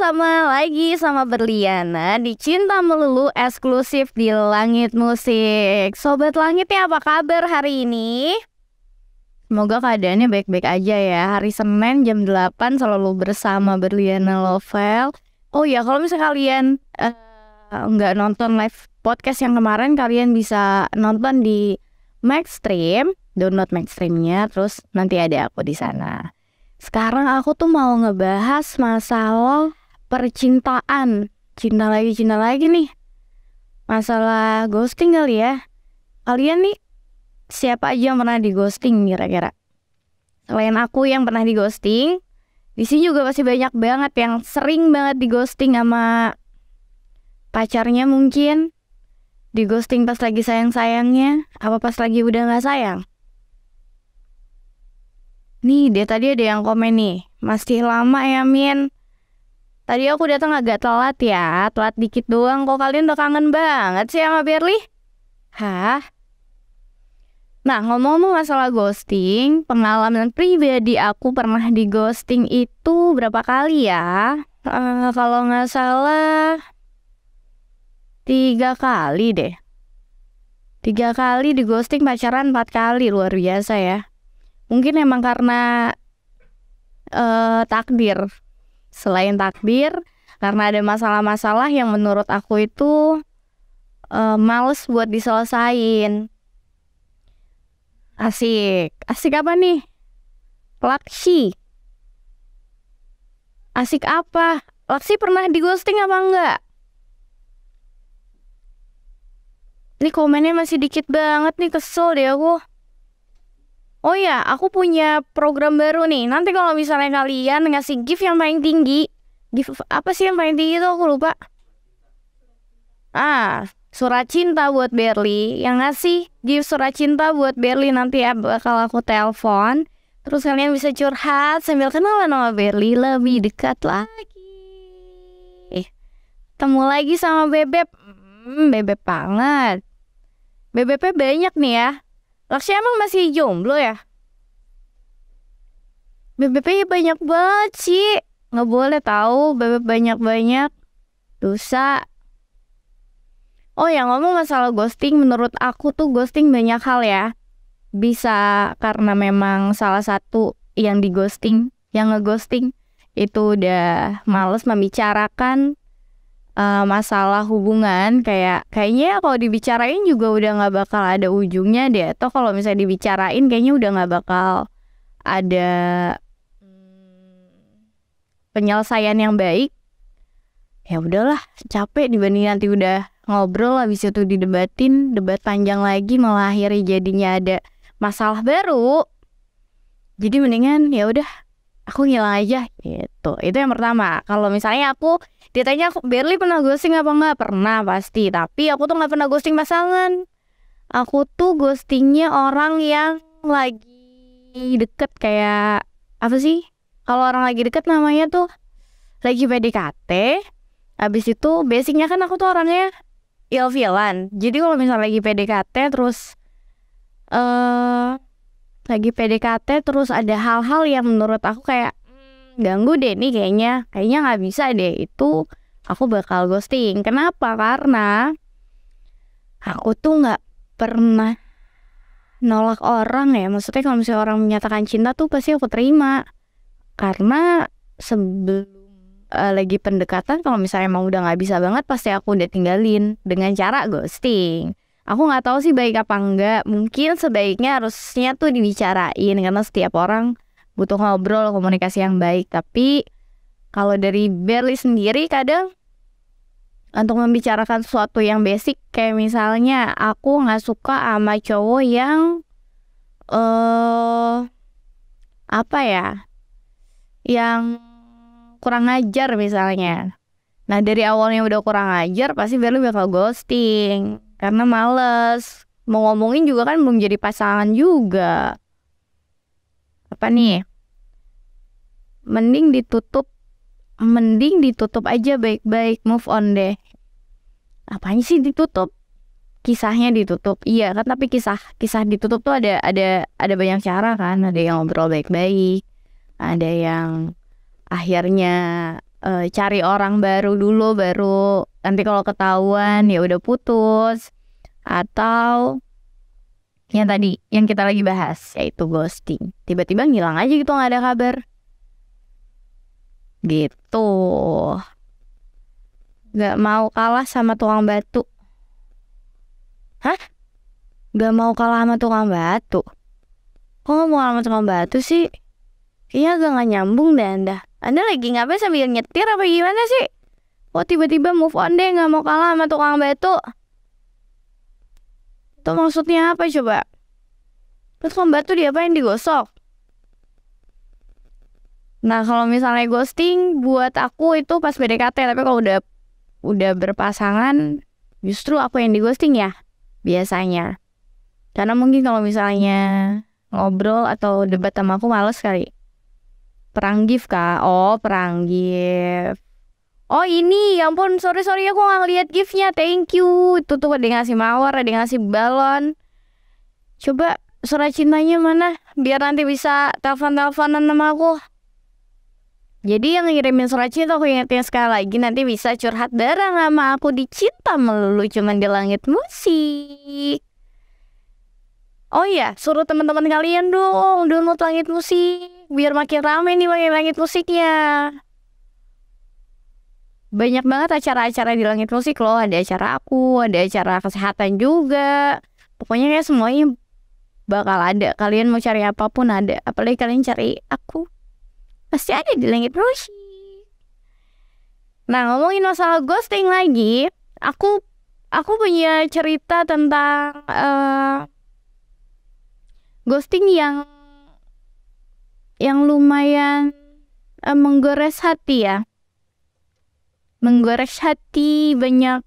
bersama lagi sama Berliana di Cinta Melulu eksklusif di Langit Musik. Sobat Langit ya, apa kabar hari ini? Semoga keadaannya baik-baik aja ya. Hari Senin jam 8 selalu bersama Berliana Lovel. Oh ya, kalau misalnya kalian nggak nonton live podcast yang kemarin, kalian bisa nonton di Maxstream. Download Maxstreamnya, terus nanti ada aku di sana. Sekarang aku tuh mau ngebahas masalah percintaan. Cinta lagi nih. Masalah ghosting kali ya. Kalian nih siapa aja yang pernah di ghosting kira-kira? Selain aku yang pernah di ghosting, di sini juga masih banyak banget yang sering banget di ghosting sama pacarnya mungkin. Di ghosting pas lagi sayang-sayangnya, apa pas lagi udah gak sayang? Nih, tadi ada yang komen nih, masih lama ya Min. Tadi aku datang agak telat ya, telat dikit doang. Kok kalian udah kangen banget sih sama Berli? Hah? Nah, ngomong-ngomong masalah ghosting, pengalaman pribadi aku pernah di ghosting itu berapa kali ya? Kalau gak salah 3 kali deh. 3 kali di ghosting, pacaran 4 kali, luar biasa ya. Mungkin emang karena takdir. Selain takdir, karena ada masalah-masalah yang menurut aku itu males buat diselesain. Asik apa nih? Laksi. Asik apa? Laksi pernah di ghosting apa enggak? Ini komennya masih dikit banget nih, kesel deh aku. Oh ya, aku punya program baru nih. Nanti kalau misalnya kalian ngasih gift yang paling tinggi, gift apa sih yang paling tinggi itu aku lupa. Surat cinta buat Berli. Yang ngasih gift surat cinta buat Berli nanti ya bakal aku telepon. Terus kalian bisa curhat sambil kenalan sama Berli lebih dekat lagi. Ketemu lagi sama Bebep. Bebep banget. Bebepnya banyak nih ya. Laksya emang masih jomblo ya? Bebeknya banyak banget sih. Nggak boleh tahu bebek banyak-banyak. Dosa. Oh ya, ngomong masalah ghosting, menurut aku tuh ghosting banyak hal ya. Bisa karena memang salah satu yang di ghosting, yang ngeghosting itu udah males membicarakan masalah hubungan. Kayaknya kalau dibicarain juga udah nggak bakal ada ujungnya deh. Atau kalau misalnya dibicarain kayaknya udah nggak bakal ada penyelesaian yang baik. Ya udahlah, capek dibanding nanti udah ngobrol habis itu didebatin, debat panjang lagi malah akhirnya jadinya ada masalah baru. Jadi mendingan ya udah aku ngilang aja gitu. Itu yang pertama. Kalau misalnya aku ditanya Berli pernah ghosting apa enggak? Pernah pasti. Tapi aku tuh gak pernah ghosting pasangan. Aku tuh ghostingnya orang yang lagi deket. Kayak apa sih? Kalau orang lagi deket namanya tuh lagi PDKT. Habis itu basicnya kan aku tuh orangnya ilfilan. Jadi kalau misalnya lagi PDKT terus lagi PDKT terus ada hal-hal yang menurut aku kayak ganggu deh nih, kayaknya nggak bisa deh, itu aku bakal ghosting. Kenapa? Karena aku tuh nggak pernah nolak orang ya. Maksudnya kalau misalnya orang menyatakan cinta tuh pasti aku terima. Karena sebelum lagi pendekatan, kalau misalnya emang udah nggak bisa banget, pasti aku udah tinggalin dengan cara ghosting. Aku nggak tahu sih baik apa enggak. Mungkin sebaiknya harusnya tuh dibicarain karena setiap orang butuh ngobrol, komunikasi yang baik. Tapi kalau dari Berli sendiri kadang untuk membicarakan sesuatu yang basic, kayak misalnya aku nggak suka sama cowok yang apa ya, yang kurang ajar misalnya. Nah dari awalnya udah kurang ajar, pasti Berli bakal ghosting karena males. Mau ngomongin juga kan belum jadi pasangan juga. Apa nih? Mending ditutup aja baik-baik, move on deh. Apanya sih ditutup? Kisahnya ditutup. Iya kan, tapi kisah ditutup tuh ada banyak cara kan. Ada yang ngobrol baik-baik, ada yang akhirnya cari orang baru dulu, baru nanti kalau ketahuan ya udah putus. Atau yang tadi yang kita lagi bahas, yaitu ghosting. Tiba-tiba ngilang aja gitu, nggak ada kabar. Gitu. Gak mau kalah sama tukang batu. Hah? Gak mau kalah sama tukang batu? Kok gak mau kalah sama tukang batu sih? Kayaknya agak gak nyambung deh Anda. Anda lagi ngapain sambil nyetir apa gimana sih? Kok tiba-tiba move on deh, gak mau kalah sama tukang batu? Itu maksudnya apa coba? Terus tukang batu diapain, digosok? Nah kalau misalnya ghosting buat aku itu pas PDKT, tapi kalau udah berpasangan justru aku yang di ghosting ya biasanya. Karena mungkin kalau misalnya ngobrol atau debat sama aku males kali. Perang gift kah? Oh perang gift. Oh ini ya ampun, sorry aku gak ngeliat giftnya. Thank you. Itu tuh ada yang ngasih mawar, ada yang ngasih balon. Coba surat cintanya mana, biar nanti bisa telepon-teleponan sama aku. Jadi yang ngirimin surat cinta aku ingetin sekali lagi, nanti bisa curhat bareng sama aku di Cinta Melulu Cuman di Langit Musik. Oh iya, suruh teman-teman kalian dong download Langit Musik biar makin rame nih makin Langit Musiknya. Banyak banget acara-acara di Langit Musik loh, ada acara aku, ada acara kesehatan juga. Pokoknya kayak semuanya bakal ada. Kalian mau cari apapun ada, apalagi kalian cari aku, pasti ada di Langit Musik. Nah ngomongin masalah ghosting lagi, aku punya cerita tentang ghosting yang lumayan menggores hati ya, menggores hati banyak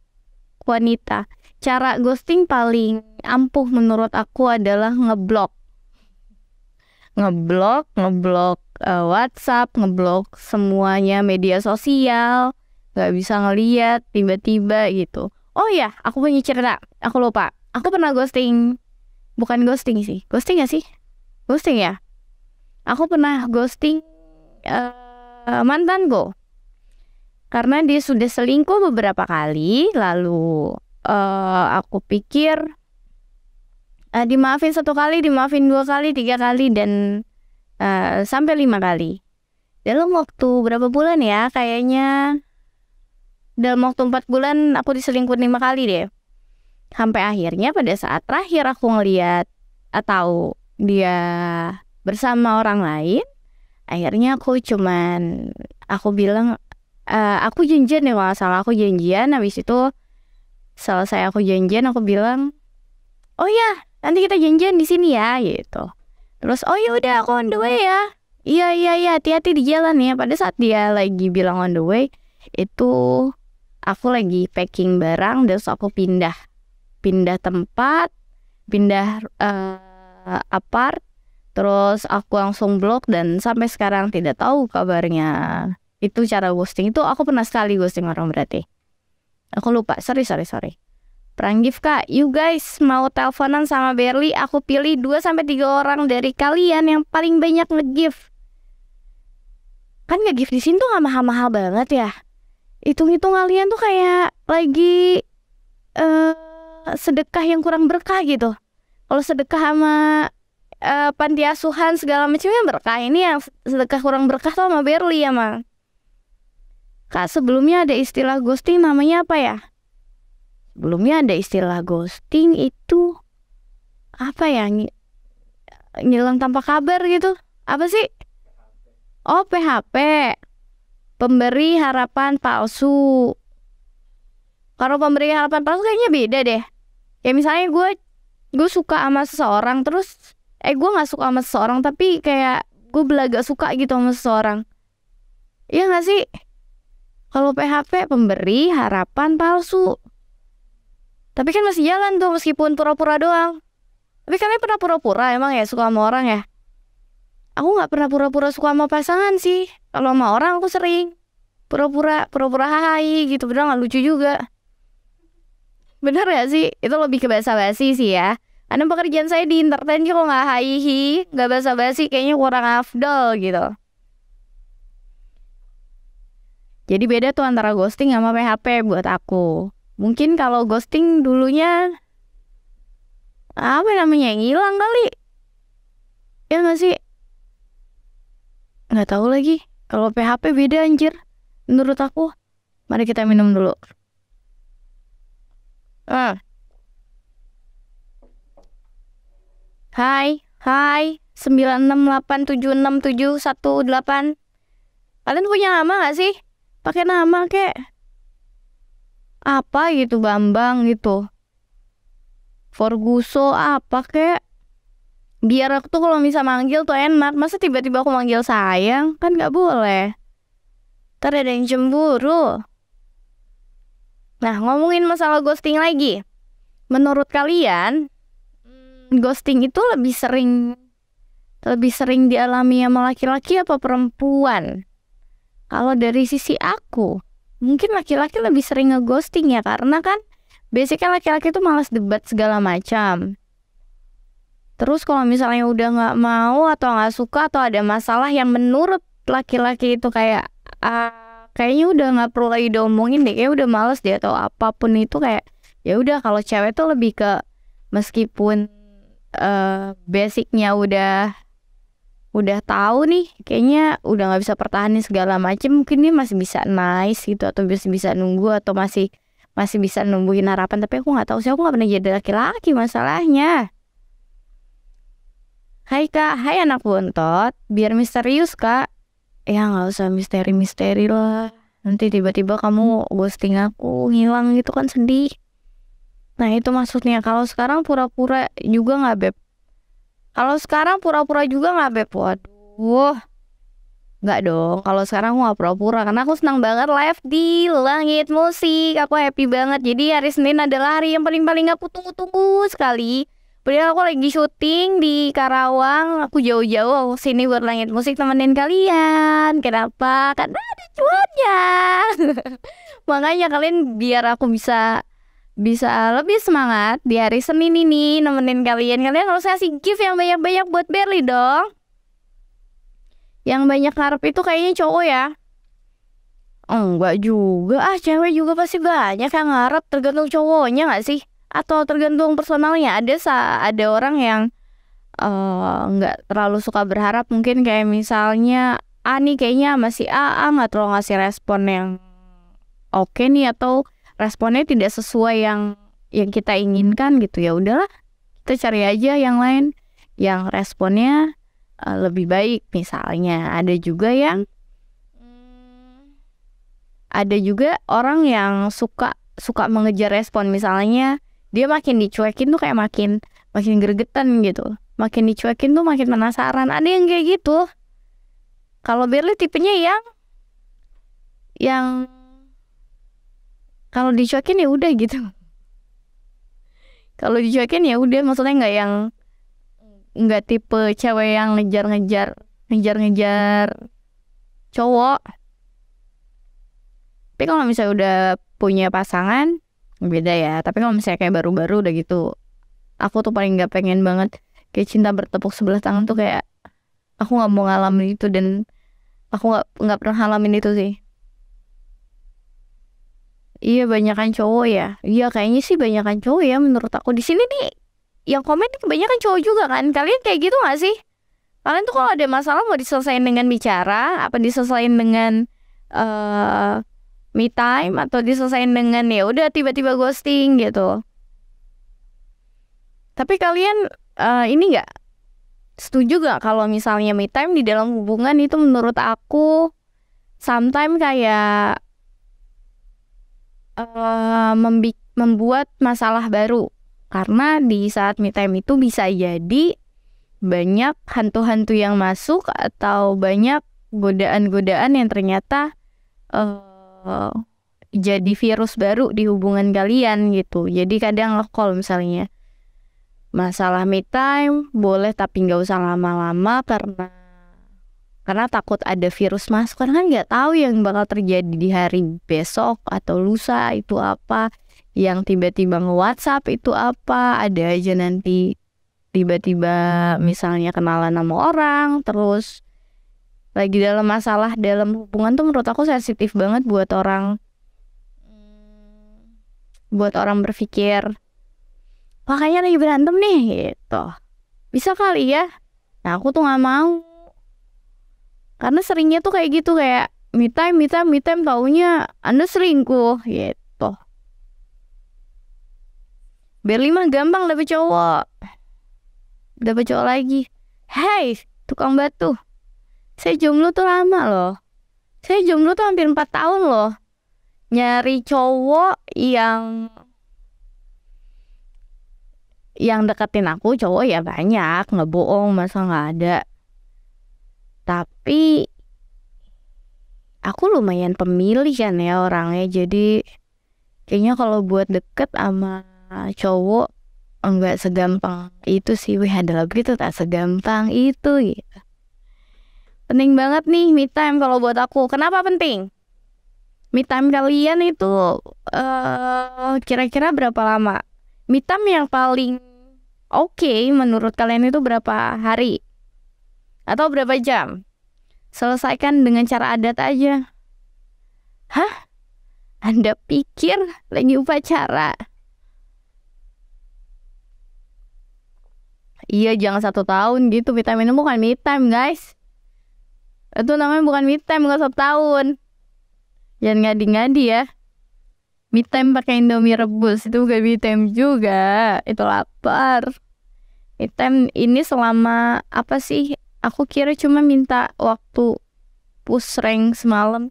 wanita. Cara ghosting paling ampuh menurut aku adalah ngeblok WhatsApp, ngeblok semuanya media sosial, gak bisa ngeliat tiba-tiba gitu. Oh ya, aku punya cerita, aku lupa. Aku pernah ghosting, bukan ghosting sih, ghosting gak sih? Ghosting ya? Aku pernah ghosting mantanku karena dia sudah selingkuh beberapa kali. Lalu aku pikir dimaafin 1 kali, dimaafin 2 kali, 3 kali, dan sampai 5 kali. Dalam waktu berapa bulan ya? Kayaknya dalam waktu 4 bulan aku diselingkuhin 5 kali deh. Sampai akhirnya pada saat terakhir aku ngeliat atau dia bersama orang lain, akhirnya aku bilang aku janjian deh, kalau nggak salah aku janjian. Habis itu selesai aku janjian, aku bilang, oh ya nanti kita janjian di sini ya gitu. Terus oh ya udah aku on the way ya. Iya hati-hati di jalan ya. Pada saat dia lagi bilang on the way, itu aku lagi packing barang, terus aku pindah tempat, pindah apart. Terus aku langsung blok dan sampai sekarang tidak tahu kabarnya. Itu cara ghosting. Itu aku pernah sekali ghosting orang berarti. Aku lupa, sorry. Perang gift kak, you guys mau teleponan sama Berly, aku pilih 2-3 orang dari kalian yang paling banyak nge-gift. Kan nge-gift di sini tuh gak mahal-mahal banget ya. Hitung-hitung kalian tuh kayak lagi sedekah yang kurang berkah gitu. Kalau sedekah sama panti asuhan segala macamnya berkah, ini yang sedekah kurang berkah tuh sama Berly ya mah. Kak, sebelumnya ada istilah ghosting namanya apa ya? Sebelumnya ada istilah ghosting itu apa ya? Ngilang tanpa kabar gitu. Apa sih? Oh, PHP. Pemberi harapan palsu. Kalau pemberi harapan palsu kayaknya beda deh. Ya misalnya gue suka sama seseorang, terus gue nggak suka sama seseorang tapi kayak gue belaga suka gitu sama seseorang. Iya nggak sih? Kalau PHP pemberi harapan palsu. Tapi kan masih jalan tuh meskipun pura-pura doang. Tapi kalian pernah pura-pura emang ya suka sama orang ya? Aku nggak pernah pura-pura suka sama pasangan sih. Kalau sama orang aku sering pura-pura hai gitu, bener nggak lucu juga. Bener gak sih? Itu lebih ke basa-basi sih ya. Karena pekerjaan saya di entertain, kalau nggak hai nggak basa-basi kayaknya kurang afdol gitu. Jadi beda tuh antara ghosting sama PHP buat aku. Mungkin kalau ghosting dulunya apa namanya, ngilang kali. Ya nggak sih? Nggak tahu lagi. Kalau PHP beda anjir. Menurut aku. Mari kita minum dulu. Hai, 968767118. Kalian punya nama gak sih? Pakai nama kek apa gitu, Bambang gitu, Forguso apa kek. Biar aku tuh kalau bisa manggil tuh enak. Masa tiba-tiba aku manggil sayang? Kan gak boleh. Ntar ada yang cemburu. Nah, ngomongin masalah ghosting lagi. Menurut kalian, ghosting itu lebih sering dialami sama laki-laki apa perempuan? Kalau dari sisi aku, mungkin laki-laki lebih sering ngeghosting ya, karena kan basicnya laki-laki tuh malas debat segala macam. Terus kalau misalnya udah nggak mau atau nggak suka atau ada masalah yang menurut laki-laki itu kayak kayaknya udah nggak perlu lagi diomongin deh, kayak udah males deh atau apapun itu, kayak ya udah. Kalau cewek tuh lebih ke meskipun basicnya udah tahu nih, kayaknya udah nggak bisa pertahanin segala macem, mungkin dia masih bisa nice gitu atau bisa nunggu atau masih bisa numbuhin harapan. Tapi aku nggak tahu sih, aku nggak pernah jadi laki-laki masalahnya. Hai kak, hai anak bontot, biar misterius kak. Ya nggak usah misteri lah, nanti tiba-tiba kamu ghosting aku, ngilang gitu kan sedih. Nah itu maksudnya. Kalau sekarang pura-pura juga nggak beb? Waduh, nggak dong. Kalau sekarang aku nggak pura-pura, karena aku senang banget live di Langit Musik. Aku happy banget. Jadi hari Senin adalah hari yang paling aku tunggu-tunggu sekali. Padahal aku lagi syuting di Karawang. Aku jauh-jauh sini buat Langit Musik temenin kalian. Kenapa? Karena ada cuannya. Makanya kalian, biar aku bisa lebih semangat di hari Senin ini nemenin kalian harus kasih gift yang banyak-banyak buat Berli dong. Yang banyak ngarep itu kayaknya cowok ya. Enggak juga, cewek juga pasti banyak yang ngarep, tergantung cowoknya gak sih? Atau tergantung personalnya. Ada orang yang nggak terlalu suka berharap, mungkin kayak misalnya nih kayaknya masih nggak terlalu ngasih respon yang oke nih, atau responnya tidak sesuai yang kita inginkan gitu. Ya udahlah, kita cari aja yang lain yang responnya lebih baik. Misalnya ada juga orang yang suka mengejar respon. Misalnya dia makin dicuekin tuh kayak makin gregetan gitu, makin dicuekin tuh makin penasaran. Ada yang kayak gitu. Kalau Berli tipenya yang kalau dicuekin ya udah gitu. Kalau dicuekin ya udah, maksudnya nggak tipe cewek yang ngejar cowok. Tapi kalau misalnya udah punya pasangan beda ya. Tapi kalau misalnya kayak baru-baru udah gitu, aku tuh paling nggak pengen banget kayak cinta bertepuk sebelah tangan tuh. Kayak aku nggak mau ngalamin itu, dan aku nggak pernah ngalamin itu sih. Iya, banyakan cowok ya. Iya, kayaknya sih banyakan cowok ya menurut aku. Di sini nih yang komen nih kebanyakan cowok juga kan. Kalian kayak gitu gak sih? Kalian tuh kalau ada masalah mau diselesain dengan bicara, apa diselesain dengan me time, atau diselesain dengan ya udah tiba-tiba ghosting gitu? Tapi kalian ini nggak setuju gak kalau misalnya me time di dalam hubungan itu menurut aku sometimes kayak membuat masalah baru. Karena di saat me time itu bisa jadi banyak hantu-hantu yang masuk, atau banyak godaan-godaan yang ternyata jadi virus baru di hubungan kalian gitu. Jadi kadang kalau misalnya masalah me time boleh, tapi nggak usah lama-lama, karena takut ada virus masuk. Karena kan nggak tahu yang bakal terjadi di hari besok atau lusa itu apa, yang tiba-tiba nge-WhatsApp itu apa. Ada aja nanti tiba-tiba misalnya kenalan sama orang, terus lagi dalam masalah dalam hubungan tuh menurut aku sensitif banget buat orang berpikir, wah kayaknya lagi berantem nih gitu. Bisa kali ya. Nah aku tuh nggak mau. Karena seringnya tuh kayak gitu, kayak me time, me time, me time, taunya Anda selingkuh gitu. Berli mah gampang dapet cowok. Dapet cowok lagi. Hey, tukang batu. Saya jomblo tuh lama loh. Saya jomblo tuh hampir 4 tahun loh. Nyari cowok yang deketin aku, cowok ya banyak, nggak bohong, masa nggak ada. Tapi aku lumayan pemilih kan ya orangnya, jadi kayaknya kalau buat deket sama cowok enggak segampang itu sih. Wih, adalah begitu, tak segampang itu gitu. Penting banget nih me time kalau buat aku. Kenapa penting? Me time kalian itu kira-kira berapa lama? Me time yang paling oke menurut kalian itu berapa hari? Atau berapa jam? Selesaikan dengan cara adat aja. Hah? Anda pikir lagi upacara? Iya, jangan 1 tahun gitu. Me time ini bukan me time, guys. Itu namanya bukan me time, gak 1 tahun. Jangan ngadi-ngadi ya. Me time pakai Indomie rebus itu bukan me time juga. Itu lapar. Me time ini selama apa sih? Aku kira cuma minta waktu push rank semalam.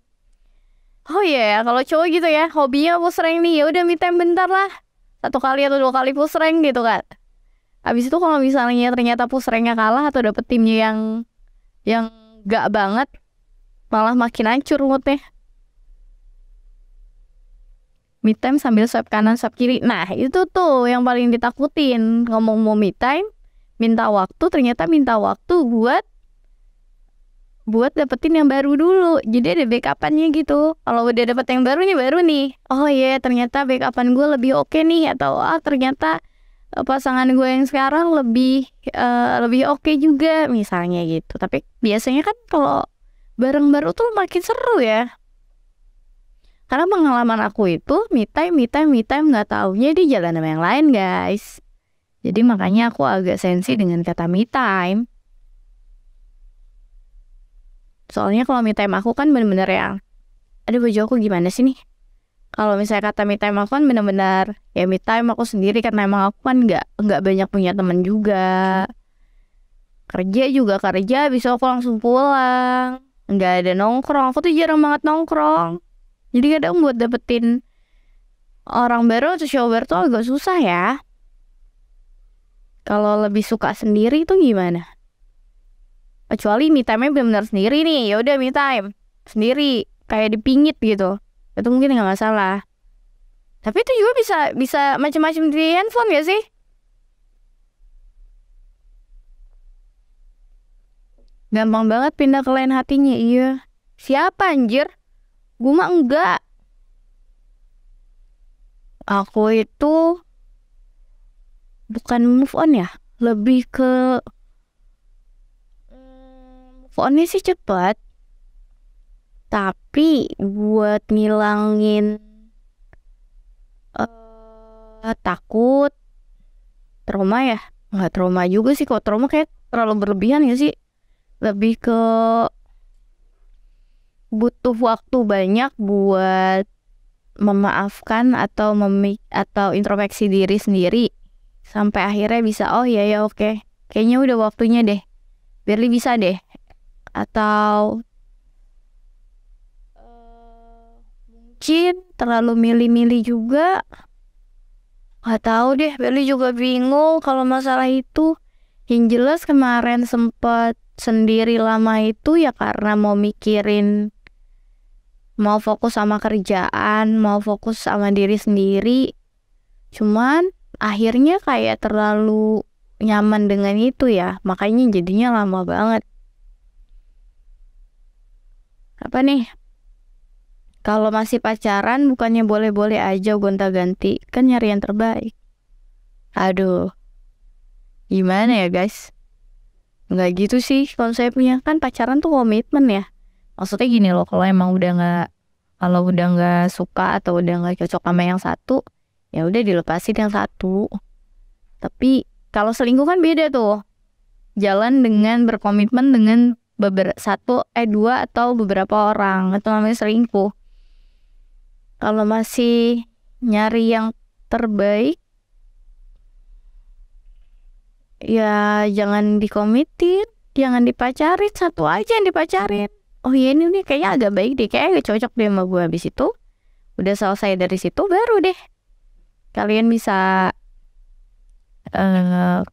Oh iya ya, kalau cowok gitu ya, hobinya push rank nih. Ya udah me time bentar lah. 1 kali atau 2 kali push rank gitu kan. Habis itu kalau misalnya ternyata push ranknya kalah atau dapet timnya yang gak banget, malah makin hancur moodnya. Me time sambil swipe kanan swipe kiri. Nah itu tuh yang paling ditakutin. Ngomong mau me time, minta waktu, ternyata minta waktu buat dapetin yang baru dulu. Jadi ada backupannya gitu. Kalau udah dapet yang baru nih, oh iya ternyata backupan gue lebih oke nih. Atau ternyata pasangan gue yang sekarang lebih oke juga misalnya gitu. Tapi biasanya kan kalau bareng baru tuh makin seru ya. Karena pengalaman aku itu me time gak taunya dia jalan sama yang lain, guys. Jadi makanya aku agak sensi dengan kata me time. Soalnya kalau me time aku kan bener-bener yang, aduh baju aku gimana sih nih. Kalau misalnya kata me time aku kan bener-bener ya me time aku sendiri, karena emang aku kan nggak banyak punya teman juga. Kerja bisa aku langsung pulang. Nggak ada nongkrong. Aku tuh jarang banget nongkrong. Jadi kadang buat dapetin orang baru atau cowok baru tuh agak susah ya. Kalau lebih suka sendiri tuh gimana? Kecuali me time-nya benar-benar sendiri nih, ya udah me time sendiri, kayak dipingit gitu. Itu mungkin nggak masalah. Tapi itu juga bisa macam-macam di handphone gak sih? Gampang banget pindah ke lain hatinya, iya. Siapa anjir? Gue mah enggak. Aku itu bukan move on ya, lebih ke move on-nya sih cepet. Tapi buat ngilangin takut, trauma ya, nggak trauma juga sih. Kalau trauma kayak terlalu berlebihan ya sih. Lebih ke butuh waktu banyak buat memaafkan atau introspeksi diri sendiri sampai akhirnya bisa, oh ya oke, kayaknya udah waktunya deh, Berli bisa deh. Atau mungkin terlalu milih-milih juga, nggak tahu deh, Berli juga bingung kalau masalah itu. Yang jelas kemarin sempat sendiri lama itu ya karena mau fokus sama kerjaan, mau fokus sama diri sendiri. Cuman akhirnya kayak terlalu nyaman dengan itu ya, makanya jadinya lama banget. Apa nih? Kalau masih pacaran bukannya boleh-boleh aja gonta-ganti, kan nyari yang terbaik. Aduh, gimana ya guys? Nggak gitu sih konsepnya, kan pacaran tuh komitmen ya. Maksudnya gini loh, kalau udah nggak suka atau udah nggak cocok sama yang satu, ya udah dilepasin yang satu. Tapi kalau selingkuh kan beda tuh, jalan dengan berkomitmen dengan dua atau beberapa orang, itu namanya selingkuh. Kalau masih nyari yang terbaik, ya jangan dikomitin, jangan dipacarin, satu aja yang dipacarin. Oh iya ini nih kayaknya agak baik deh, kayaknya agak cocok deh sama gue. Habis itu udah selesai dari situ, baru deh kalian bisa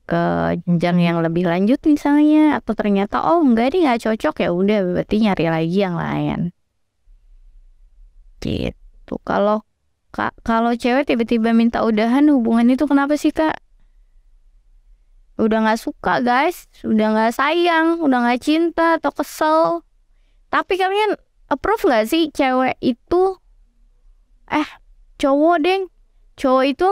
ke jenjang yang lebih lanjut misalnya. Atau ternyata oh enggak nih nggak cocok, ya udah berarti nyari lagi yang lain gitu. Kalau cewek tiba-tiba minta udahan hubungan itu kenapa sih kak? Udah nggak suka guys, udah nggak sayang, udah nggak cinta atau kesel. Tapi kalian approve nggak sih cewek itu cowok itu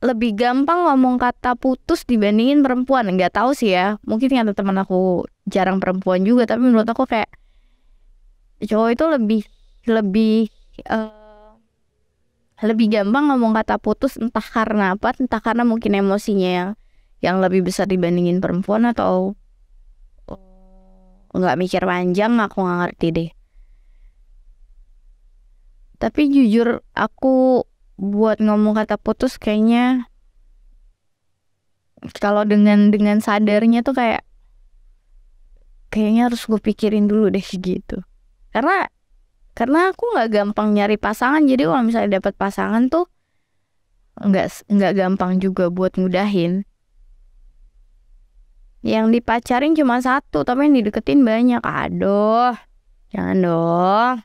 lebih gampang ngomong kata putus dibandingin perempuan. Nggak tahu sih ya, mungkin ada teman aku jarang perempuan juga, tapi menurut aku kayak cowok itu lebih gampang ngomong kata putus, entah karena apa, entah karena mungkin emosinya yang lebih besar dibandingin perempuan, atau nggak mikir panjang, aku nggak ngerti deh. Tapi jujur aku buat ngomong kata putus kayaknya kalau dengan sadarnya tuh kayaknya harus gue pikirin dulu deh gitu. Karena aku nggak gampang nyari pasangan, jadi kalau misalnya dapat pasangan tuh nggak gampang juga buat ngudahin. Yang dipacarin cuma satu, tapi yang dideketin banyak. Aduh, jangan dong.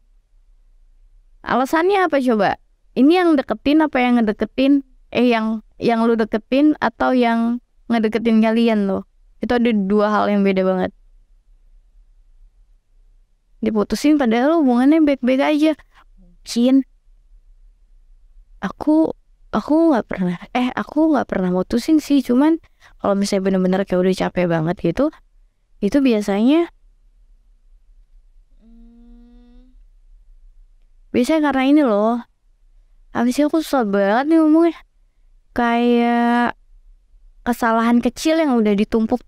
Alasannya apa coba? Ini yang deketin apa yang ngedeketin? Yang lu deketin atau yang ngedeketin kalian lo? Itu ada dua hal yang beda banget. Diputusin padahal hubungannya baik-baik aja. Mungkin aku nggak pernah mutusin sih, cuman kalau misalnya bener-bener kayak udah capek banget gitu, itu biasanya karena ini loh. Habis itu aku susah banget nih ngomongnya, kayak kesalahan kecil yang udah ditumpuk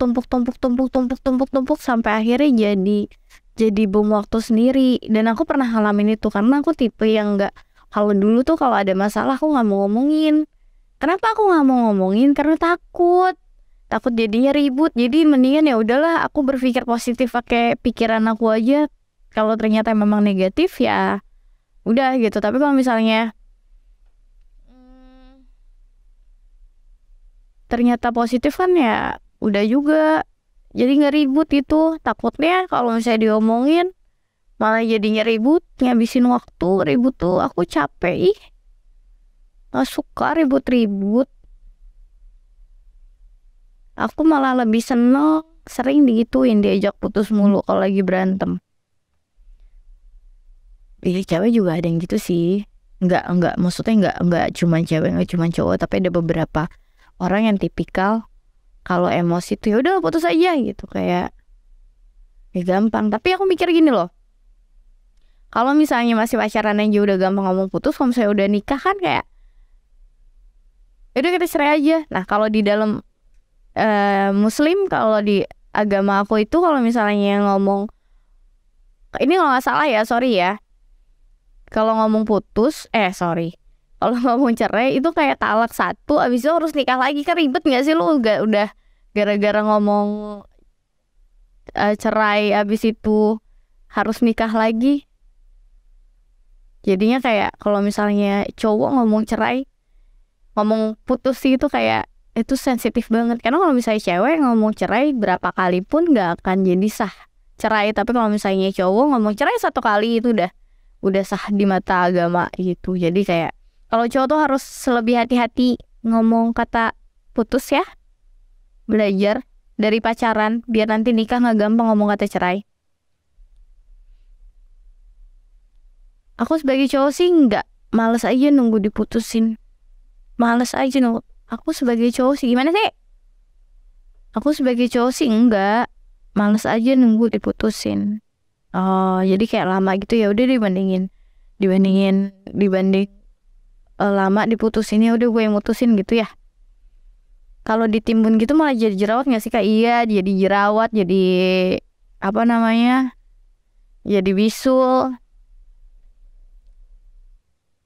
sampai akhirnya jadi bom waktu sendiri. Dan aku pernah ngalamin itu karena aku tipe yang nggak, kalau dulu tuh kalau ada masalah aku nggak mau ngomongin. Kenapa aku nggak mau ngomongin? Karena takut jadinya ribut. Jadi mendingan ya udahlah, aku berpikir positif pakai pikiran aku aja. Kalau ternyata memang negatif ya udah gitu. Tapi kalau misalnya ternyata positif kan ya udah juga, jadi nggak ribut itu. Takutnya kalau misalnya diomongin malah jadinya ribut, ngabisin waktu. Ribut tuh aku capek, nggak suka ribut-ribut. Aku malah lebih seneng sering digituin, diajak putus mulu kalau lagi berantem. Iya, cewek juga ada yang gitu sih. Maksudnya nggak cuma cewek, nggak cuma cowok, tapi ada beberapa orang yang tipikal kalau emosi tuh ya udah putus aja gitu, kayak ya gampang. Tapi aku mikir gini loh, kalau misalnya masih pacaran aja udah gampang ngomong putus, kalau misalnya udah nikah kan kayak udah kita cerai aja. Nah kalau di dalam Muslim, kalau di agama aku itu kalau misalnya ngomong ini, kalau nggak salah ya, sorry ya, kalau ngomong putus kalau ngomong cerai itu kayak talak satu, abis itu harus nikah lagi. Kan ribet gak sih lu udah gara-gara ngomong cerai abis itu harus nikah lagi. Jadinya kayak kalau misalnya cowok ngomong putus itu kayak itu sensitif banget. Karena kalau misalnya cewek ngomong cerai berapa kali pun gak akan jadi sah cerai. Tapi kalau misalnya cowok ngomong cerai satu kali itu udah sah di mata agama gitu. Jadi kayak kalau cowok tuh harus lebih hati-hati ngomong kata putus ya. Belajar dari pacaran biar nanti nikah gak gampang ngomong kata cerai. Aku sebagai cowok sih males aja nunggu diputusin. Males aja nunggu. Aku sebagai cowok sih gimana sih? Aku sebagai cowok sih enggak, males aja nunggu diputusin. Oh, jadi kayak lama gitu ya udah dibanding lama diputusin ya udah gue yang mutusin gitu ya. Kalau ditimbun gitu malah jadi jerawat nggak sih Kak? Iya, jadi jerawat, jadi apa namanya? Jadi bisul,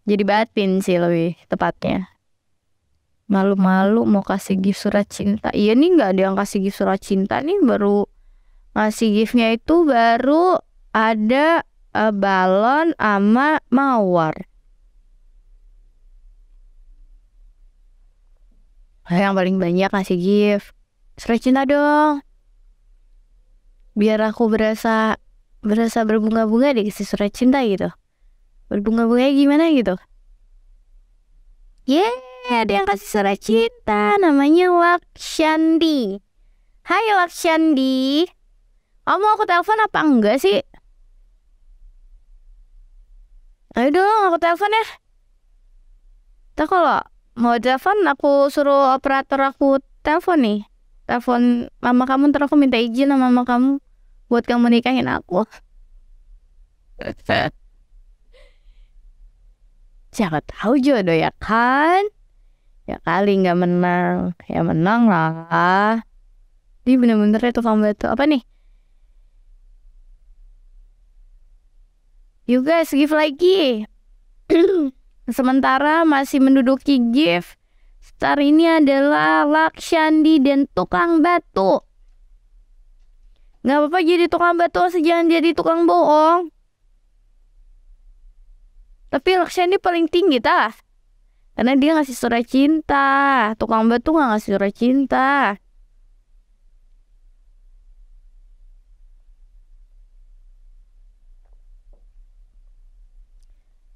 jadi batin sih lebih tepatnya. Malu-malu mau kasih gift surat cinta. Iya nih nggak ada yang kasih gift surat cinta nih, baru ngasih giftnya itu baru ada balon sama mawar. Yang paling banyak ngasih gift surat cinta dong. Biar aku berasa berbunga-bunga dikasih surat cinta gitu. Berbunga-bunga gimana gitu. Ada yang kasih surat cinta, namanya Lakshandi. Hai Lakshandi, kamu mau aku telepon apa enggak sih? Ayo dong aku telepon ya. Ntar kalau mau telepon aku suruh operator aku telepon nih. Telepon mama kamu, ntar aku minta izin sama mama kamu buat kamu nikahin aku. Siapa tahu jodoh ya kan? Ya kali nggak menang, ya menang lah. Dia bener-bener ya tukang batu. Apa nih? You guys give lagi. Sementara masih menduduki gift star ini adalah Lakshandi dan tukang batu. Gak apa-apa jadi tukang batu, jangan jadi tukang bohong. Tapi Lakshandi paling tinggi tah, karena dia ngasih surat cinta. Tukang batu gak ngasih surat cinta.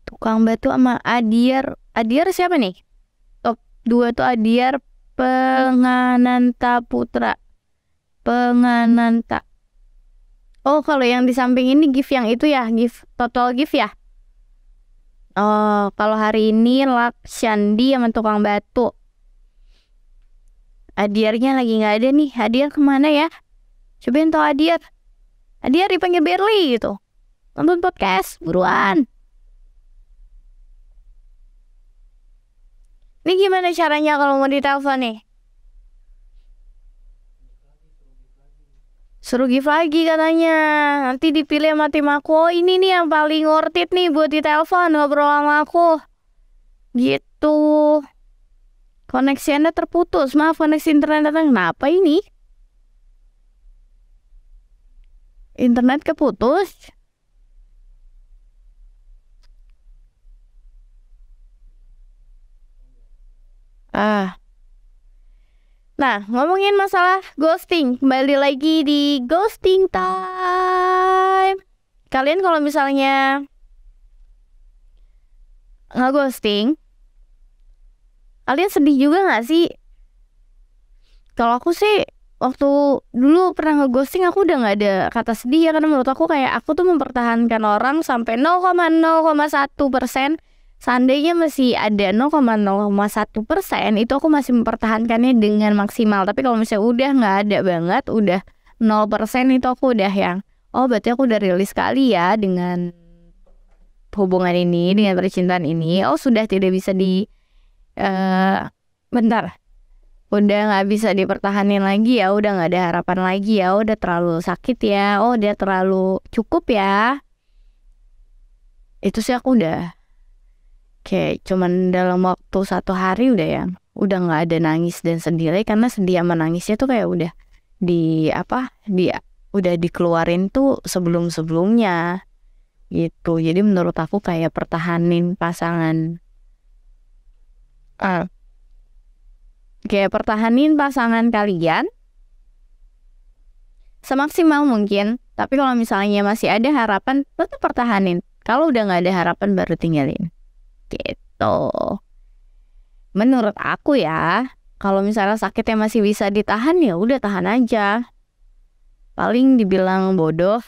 Tukang batu sama Adiar. Adiar siapa nih? Top 2 tuh Adiar Pengananta Putra. Pengananta. Oh, kalau yang di samping ini gift yang itu ya, gift total gift ya. Oh, kalau hari ini Lakshandi sama tukang batu. Adiarnya lagi nggak ada nih. Adiar kemana ya? Cobain tau Adiar. Adiar dipanggil Berli gitu. Nonton podcast, buruan. Ini gimana caranya kalau mau ditelepon nih? Suruh give lagi katanya. Nanti dipilih sama tim aku. Oh, ini nih yang paling worth it nih buat ditelepon ngobrol sama aku. Gitu. Koneksi Anda terputus. Maaf, koneksi internet Anda kenapa ini? Internet keputus? Nah, ngomongin masalah ghosting, kembali lagi di ghosting time. Kalian kalau misalnya nge-ghosting, kalian sedih juga gak sih? Kalau aku sih, waktu dulu pernah nge-ghosting, aku udah gak ada kata sedih ya. Karena menurut aku kayak aku tuh mempertahankan orang sampai 0,01%. Seandainya masih ada 0,01%, itu aku masih mempertahankannya dengan maksimal. Tapi kalau misalnya udah nggak ada banget, udah 0%, itu aku udah yang, oh berarti aku udah rilis sekali ya dengan hubungan ini, dengan percintaan ini. Oh sudah tidak bisa bentar, udah nggak bisa dipertahanin lagi ya, udah nggak ada harapan lagi ya, udah terlalu sakit ya, oh udah terlalu cukup ya. Itu sih aku udah kayak cuman dalam waktu 1 hari udah ya, udah nggak ada nangis dan sedih lagi. Karena sedih sama nangisnya tuh kayak udah udah dikeluarin tuh sebelumnya gitu. Jadi menurut aku kayak pertahanin pasangan, kalian semaksimal mungkin. Tapi kalau misalnya masih ada harapan, tetap pertahanin. Kalau udah nggak ada harapan, baru tinggalin. Gitu. Menurut aku ya, kalau misalnya sakitnya masih bisa ditahan, ya udah tahan aja. Paling dibilang bodoh,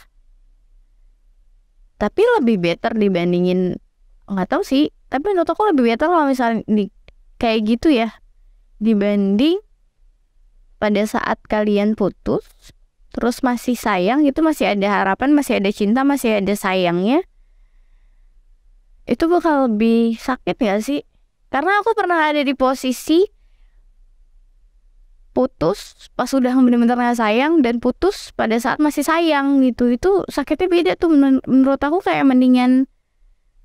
tapi lebih better dibandingin, nggak tahu sih. Tapi menurut aku lebih better kalau misalnya kayak gitu ya, dibanding pada saat kalian putus terus masih sayang, itu masih ada harapan, masih ada cinta, masih ada sayangnya, itu bakal lebih sakit gak sih? Karena aku pernah ada di posisi putus pas udah bener-bener gak sayang, dan putus pada saat masih sayang gitu. Itu sakitnya beda tuh. Menurut aku kayak mendingan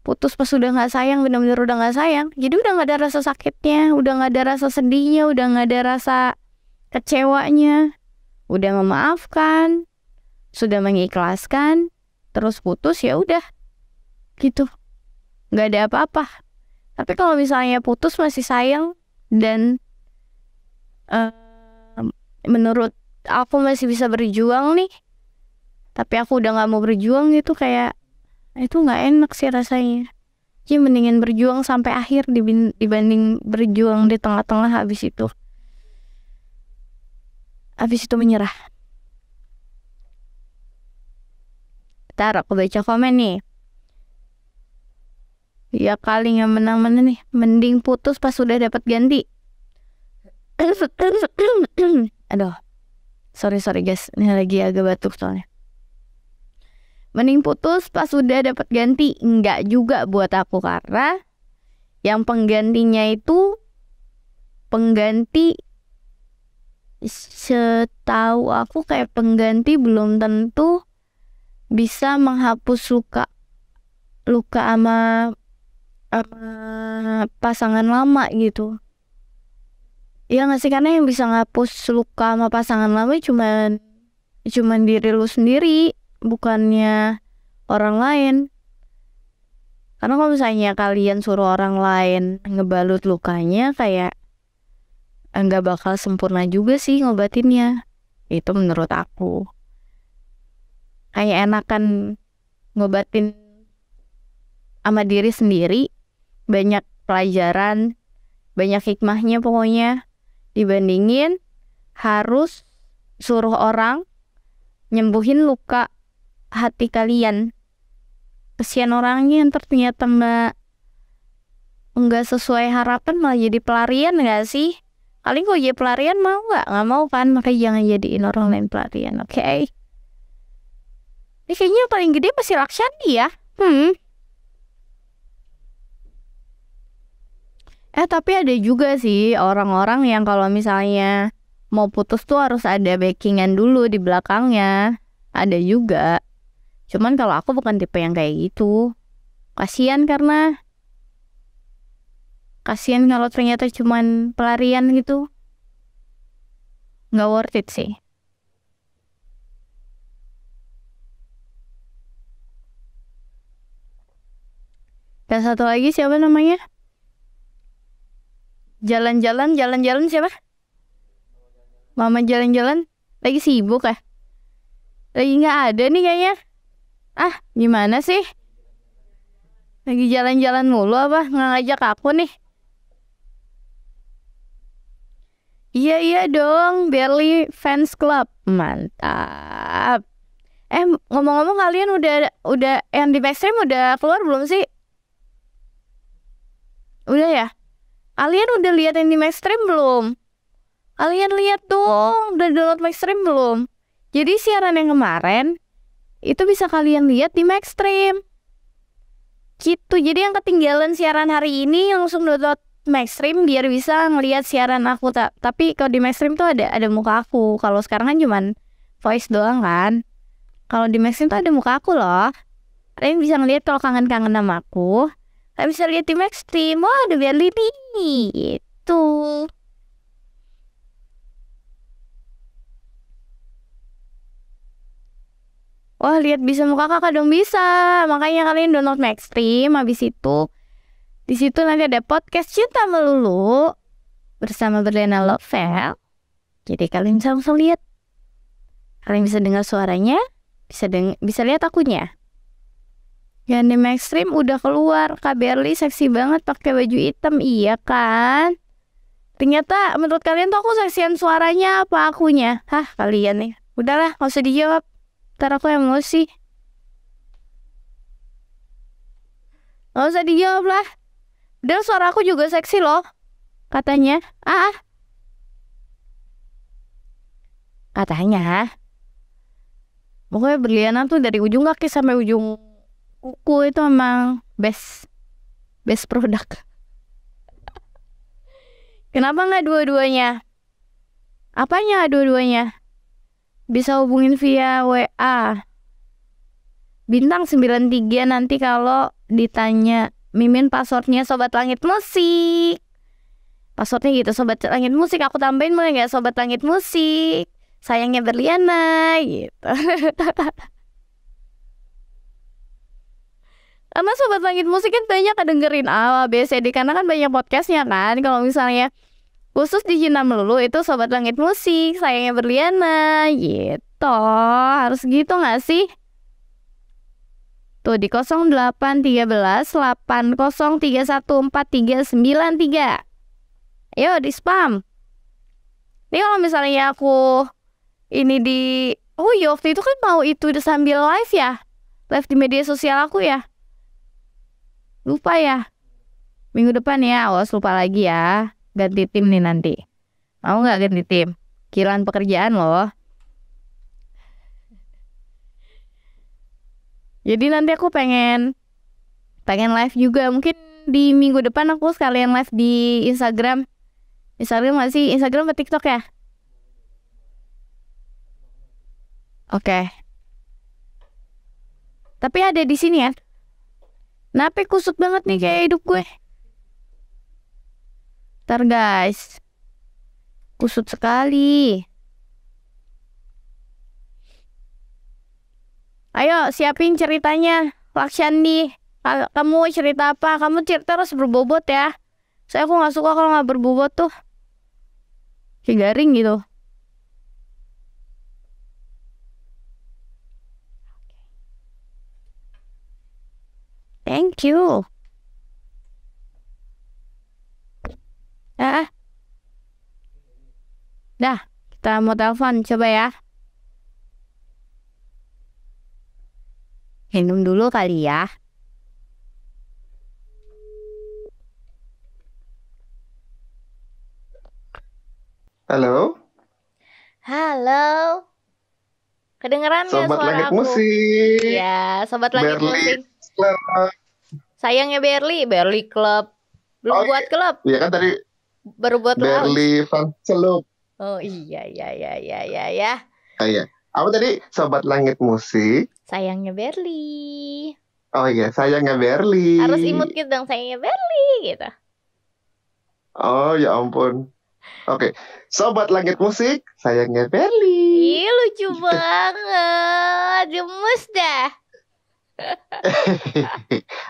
putus pas udah gak sayang, bener-bener udah gak sayang. Jadi udah gak ada rasa sakitnya, udah gak ada rasa sedihnya, udah gak ada rasa kecewanya, udah memaafkan, sudah mengikhlaskan, terus putus ya udah gitu, nggak ada apa-apa. Tapi kalau misalnya putus masih sayang dan menurut aku masih bisa berjuang nih, tapi aku udah nggak mau berjuang gitu, kayak itu nggak enak sih rasanya. Jadi mendingan berjuang sampai akhir dibanding berjuang di tengah-tengah habis itu menyerah. Ntar aku baca komen nih. Ya kali yang menang-menang nih, mending putus pas sudah dapat ganti. Aduh, sorry guys, ini lagi agak batuk soalnya. Mending putus pas sudah dapat ganti, enggak juga buat aku, karena yang penggantinya itu setahu aku kayak pengganti belum tentu bisa menghapus luka sama pasangan lama gitu. Ya nggak sih, karena yang bisa ngapus luka sama pasangan lama cuman diri lu sendiri, bukannya orang lain. Karena kalau misalnya kalian suruh orang lain ngebalut lukanya, kayak nggak bakal sempurna juga sih ngobatinnya. Itu menurut aku. Kayak enakan ngobatin sama diri sendiri, banyak pelajaran, banyak hikmahnya pokoknya, dibandingin harus suruh orang nyembuhin luka hati kalian. Kesian orangnya yang ternyata nggak sesuai harapan, malah jadi pelarian gak sih? Kalian kalau jadi pelarian mau nggak? Nggak mau kan? Makanya jangan jadiin orang lain pelarian, oke? Ini kayaknya yang paling gede pasti Lakshandi ya. Tapi ada juga sih orang-orang yang kalau misalnya mau putus tuh harus ada backingan dulu di belakangnya. Ada juga. Cuman kalau aku bukan tipe yang kayak gitu. Kasian kalau ternyata cuman pelarian gitu. Nggak worth it sih. Dan satu lagi siapa namanya? Jalan-jalan siapa? Mama jalan-jalan. Lagi sibuk ya? Lagi nggak ada nih kayaknya. Gimana sih? Lagi jalan-jalan mulu apa? Nggak ngajak aku nih. Iya dong, Barely Fans Club. Mantap. Ngomong-ngomong, kalian udah yang di Maxstream udah keluar belum sih? Udah ya? Kalian udah lihat yang di Maxstream belum? Kalian lihat dong, udah download Maxstream belum? Jadi siaran yang kemarin itu bisa kalian lihat di Maxstream. Gitu. Jadi yang ketinggalan siaran hari ini langsung download Maxstream biar bisa ngelihat siaran aku. Tapi kalau di Maxstream tuh ada muka aku. Kalau sekarang kan cuman voice doang kan. Kalau di Maxstream tuh ada muka aku loh. Kalian bisa ngelihat kalau kangen-kangen sama aku. Kalian bisa lihat di Maxstream. Wah, ada Barely nih. Gitu. Wah, lihat bisa muka kakak dong, bisa. Makanya kalian download Maxstream. Habis itu di situ nanti ada podcast Cinta Melulu bersama Berliana Lovel. Jadi kalian bisa langsung lihat. Kalian bisa dengar suaranya, bisa lihat akunya. Yang di Maxstream udah keluar. Kak Barely seksi banget pakai baju hitam, iya kan? Ternyata menurut kalian tuh aku seksian suaranya apa akunya? Kalian nih. Udahlah, gak usah dijawab. Ntar aku emosi. Gak usah dijawab lah. Dan suara aku juga seksi loh, katanya. Katanya. Pokoknya berliana tuh dari ujung kaki sampai ujung kuku itu emang best produk. Kenapa nggak dua-duanya? Apanya dua-duanya? Bisa hubungin via WA. Bintang 93 nanti kalau ditanya Mimin passwordnya Sobat Langit Musik. Passwordnya gitu, Sobat Langit Musik. Aku tambahin boleh nggak Sobat Langit Musik? Sayangnya Berliana gitu. Karena Sobat Langit Musik kan banyak dengerin A, B, C, D. Karena kan banyak podcastnya kan. Kalau misalnya khusus di Cinta Melulu itu Sobat Langit Musik, Sayangnya Berliana gitu. Harus gitu gak sih? Tuh di 0813 80314393. Ayo di spam. Ini kalau misalnya aku ini di oh iya waktu itu kan mau itu sambil live ya. Live di media sosial aku ya. Lupa ya. Minggu depan ya. Awas lupa lagi ya. Ganti tim nih nanti. Mau nggak ganti tim? Kiraan pekerjaan loh. Jadi nanti aku pengen live juga. Mungkin di minggu depan aku sekalian live di Instagram. Instagram nggak sih? Instagram atau TikTok ya? Oke. Tapi ada di sini ya. Kenapa kusut banget nih kayak hidup gue? Ntar guys. Kusut sekali. Ayo siapin ceritanya. Lakshandi. Kamu cerita apa? Kamu cerita harus berbobot ya. Saya aku gak suka kalau gak berbobot tuh. Kayak garing gitu. Thank you. Dah, kita mau telepon coba ya. Minum dulu kali ya. Halo, Halo. Kedengeran gak Sobat suara Langit aku? Musik. Iya, Sobat Langit Berli Musik. Club. Sayangnya Berli Club. Belum Oh buat klub, iya kan tadi baru buat lounge. Berli Fan Club. Oh iya. Ah, iya. Apa tadi Sobat Langit Musik? Sayangnya Berli. Oh iya, sayangnya Berli. Harus imut gitu dong, sayangnya Berli gitu. Oh ya ampun. Oke, Sobat Langit Musik, sayangnya Berli. Ih, lucu banget. Gemes dah.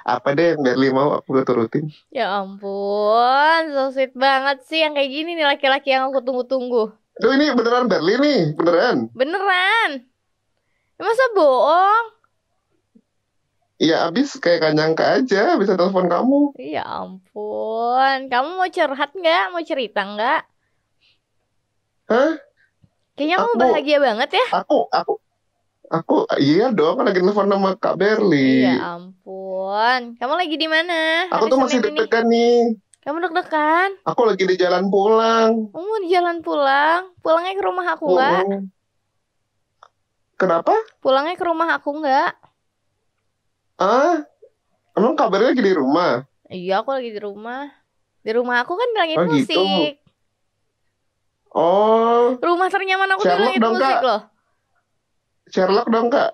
Apa deh yang Berli mau aku turutin. Ya ampun, so sweet banget sih. Yang kayak gini nih laki-laki yang aku tunggu-tunggu. Aduh ini beneran Berli nih, beneran. Beneran. Masa bohong? Iya abis kayak gak nyangka aja bisa telepon kamu. Ya ampun. Kamu mau curhat nggak? Mau cerita nggak? Hah? Kayaknya kamu Aku- bahagia banget ya. Aku iya dong kan lagi telepon sama Kak Berli. Ya ampun. Kamu lagi di mana? Aku hari tuh masih Senin ini? deg-degan nih. Kamu deg-degan? Aku lagi di jalan pulang. Kamu mau di jalan pulang? Pulangnya ke rumah aku nggak? Mm-mm. Kenapa? Pulangnya ke rumah aku nggak? Ah, emang kabarnya lagi di rumah? Iya, aku lagi di rumah. Di rumah aku kan di Langit Oh, gitu. Musik. Oh, Rumah ternyaman aku di Sherlock Langit dong, Musik Kak. loh. Sherlock dong kak.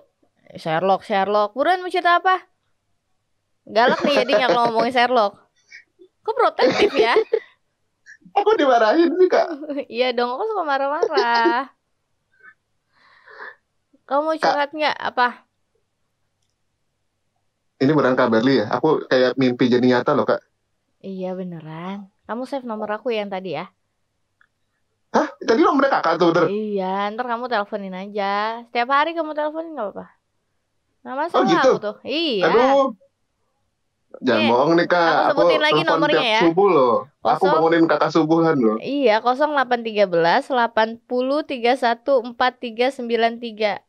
Sherlock. Buruan mau cerita apa? Galak nih jadinya kalau ngomongin Sherlock. Kok protektif ya? Aku dimarahin sih kak. Iya dong, aku suka marah-marah. Kamu mau curhat nggak? Apa? Ini beneran Kak Berli ya? Aku kayak mimpi jadi nyata loh kak. Iya beneran. Kamu save nomor aku yang tadi ya? Hah? Tadi nomornya kakak tuh bener? Iya, ntar kamu teleponin aja. Setiap hari kamu teleponin nggak apa-apa. Nah, masalah gitu? aku tuh. Iya. Aduh. Jangan Nih, bohong nih kak. aku sebutin lagi telepon nomornya tiap ya. subuh loh. Aku Kosong. bangunin kakak subuhan loh. Iya, 0813 80 31 4393.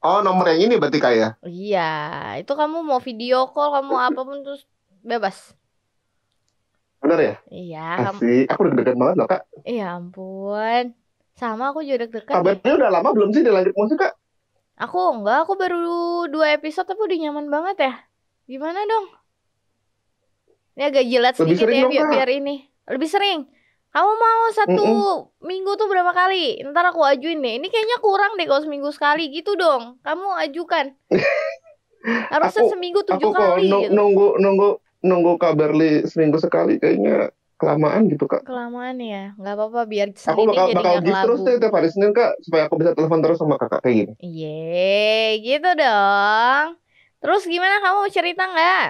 Oh nomor yang ini berarti kak ya? Iya, itu kamu mau video call, kamu apapun terus bebas. Bener ya? Iya, kamu. Asik. Aku deg-degan banget loh kak. Iya ampun. Sama aku juga deg-degan deh. Kabarnya udah lama belum sih di Langit Musik, Kak? Aku enggak, aku baru 2 episode tapi udah nyaman banget ya. Gimana dong? Ini agak jilat Lebih sedikit sering ya dong, biar Kak. ini. Lebih sering. Kamu mau satu Mm-mm. minggu tuh berapa kali? Ntar aku ajuin deh. Ini kayaknya kurang deh kalau seminggu sekali gitu dong. Kamu ajukan. Harusnya Aku seminggu aku 7 kok kali gitu. nunggu nunggu nunggu Kabarli seminggu sekali kayaknya kelamaan gitu, Kak. Kelamaan ya. Nggak apa-apa biar Aku Seninnya bakal jadi bakal nggak gift terus kelabu. deh tiap hari Senin, Kak, supaya aku bisa telepon terus sama Kakak kayak gini. Yeay, gitu dong. Terus gimana kamu mau cerita nggak?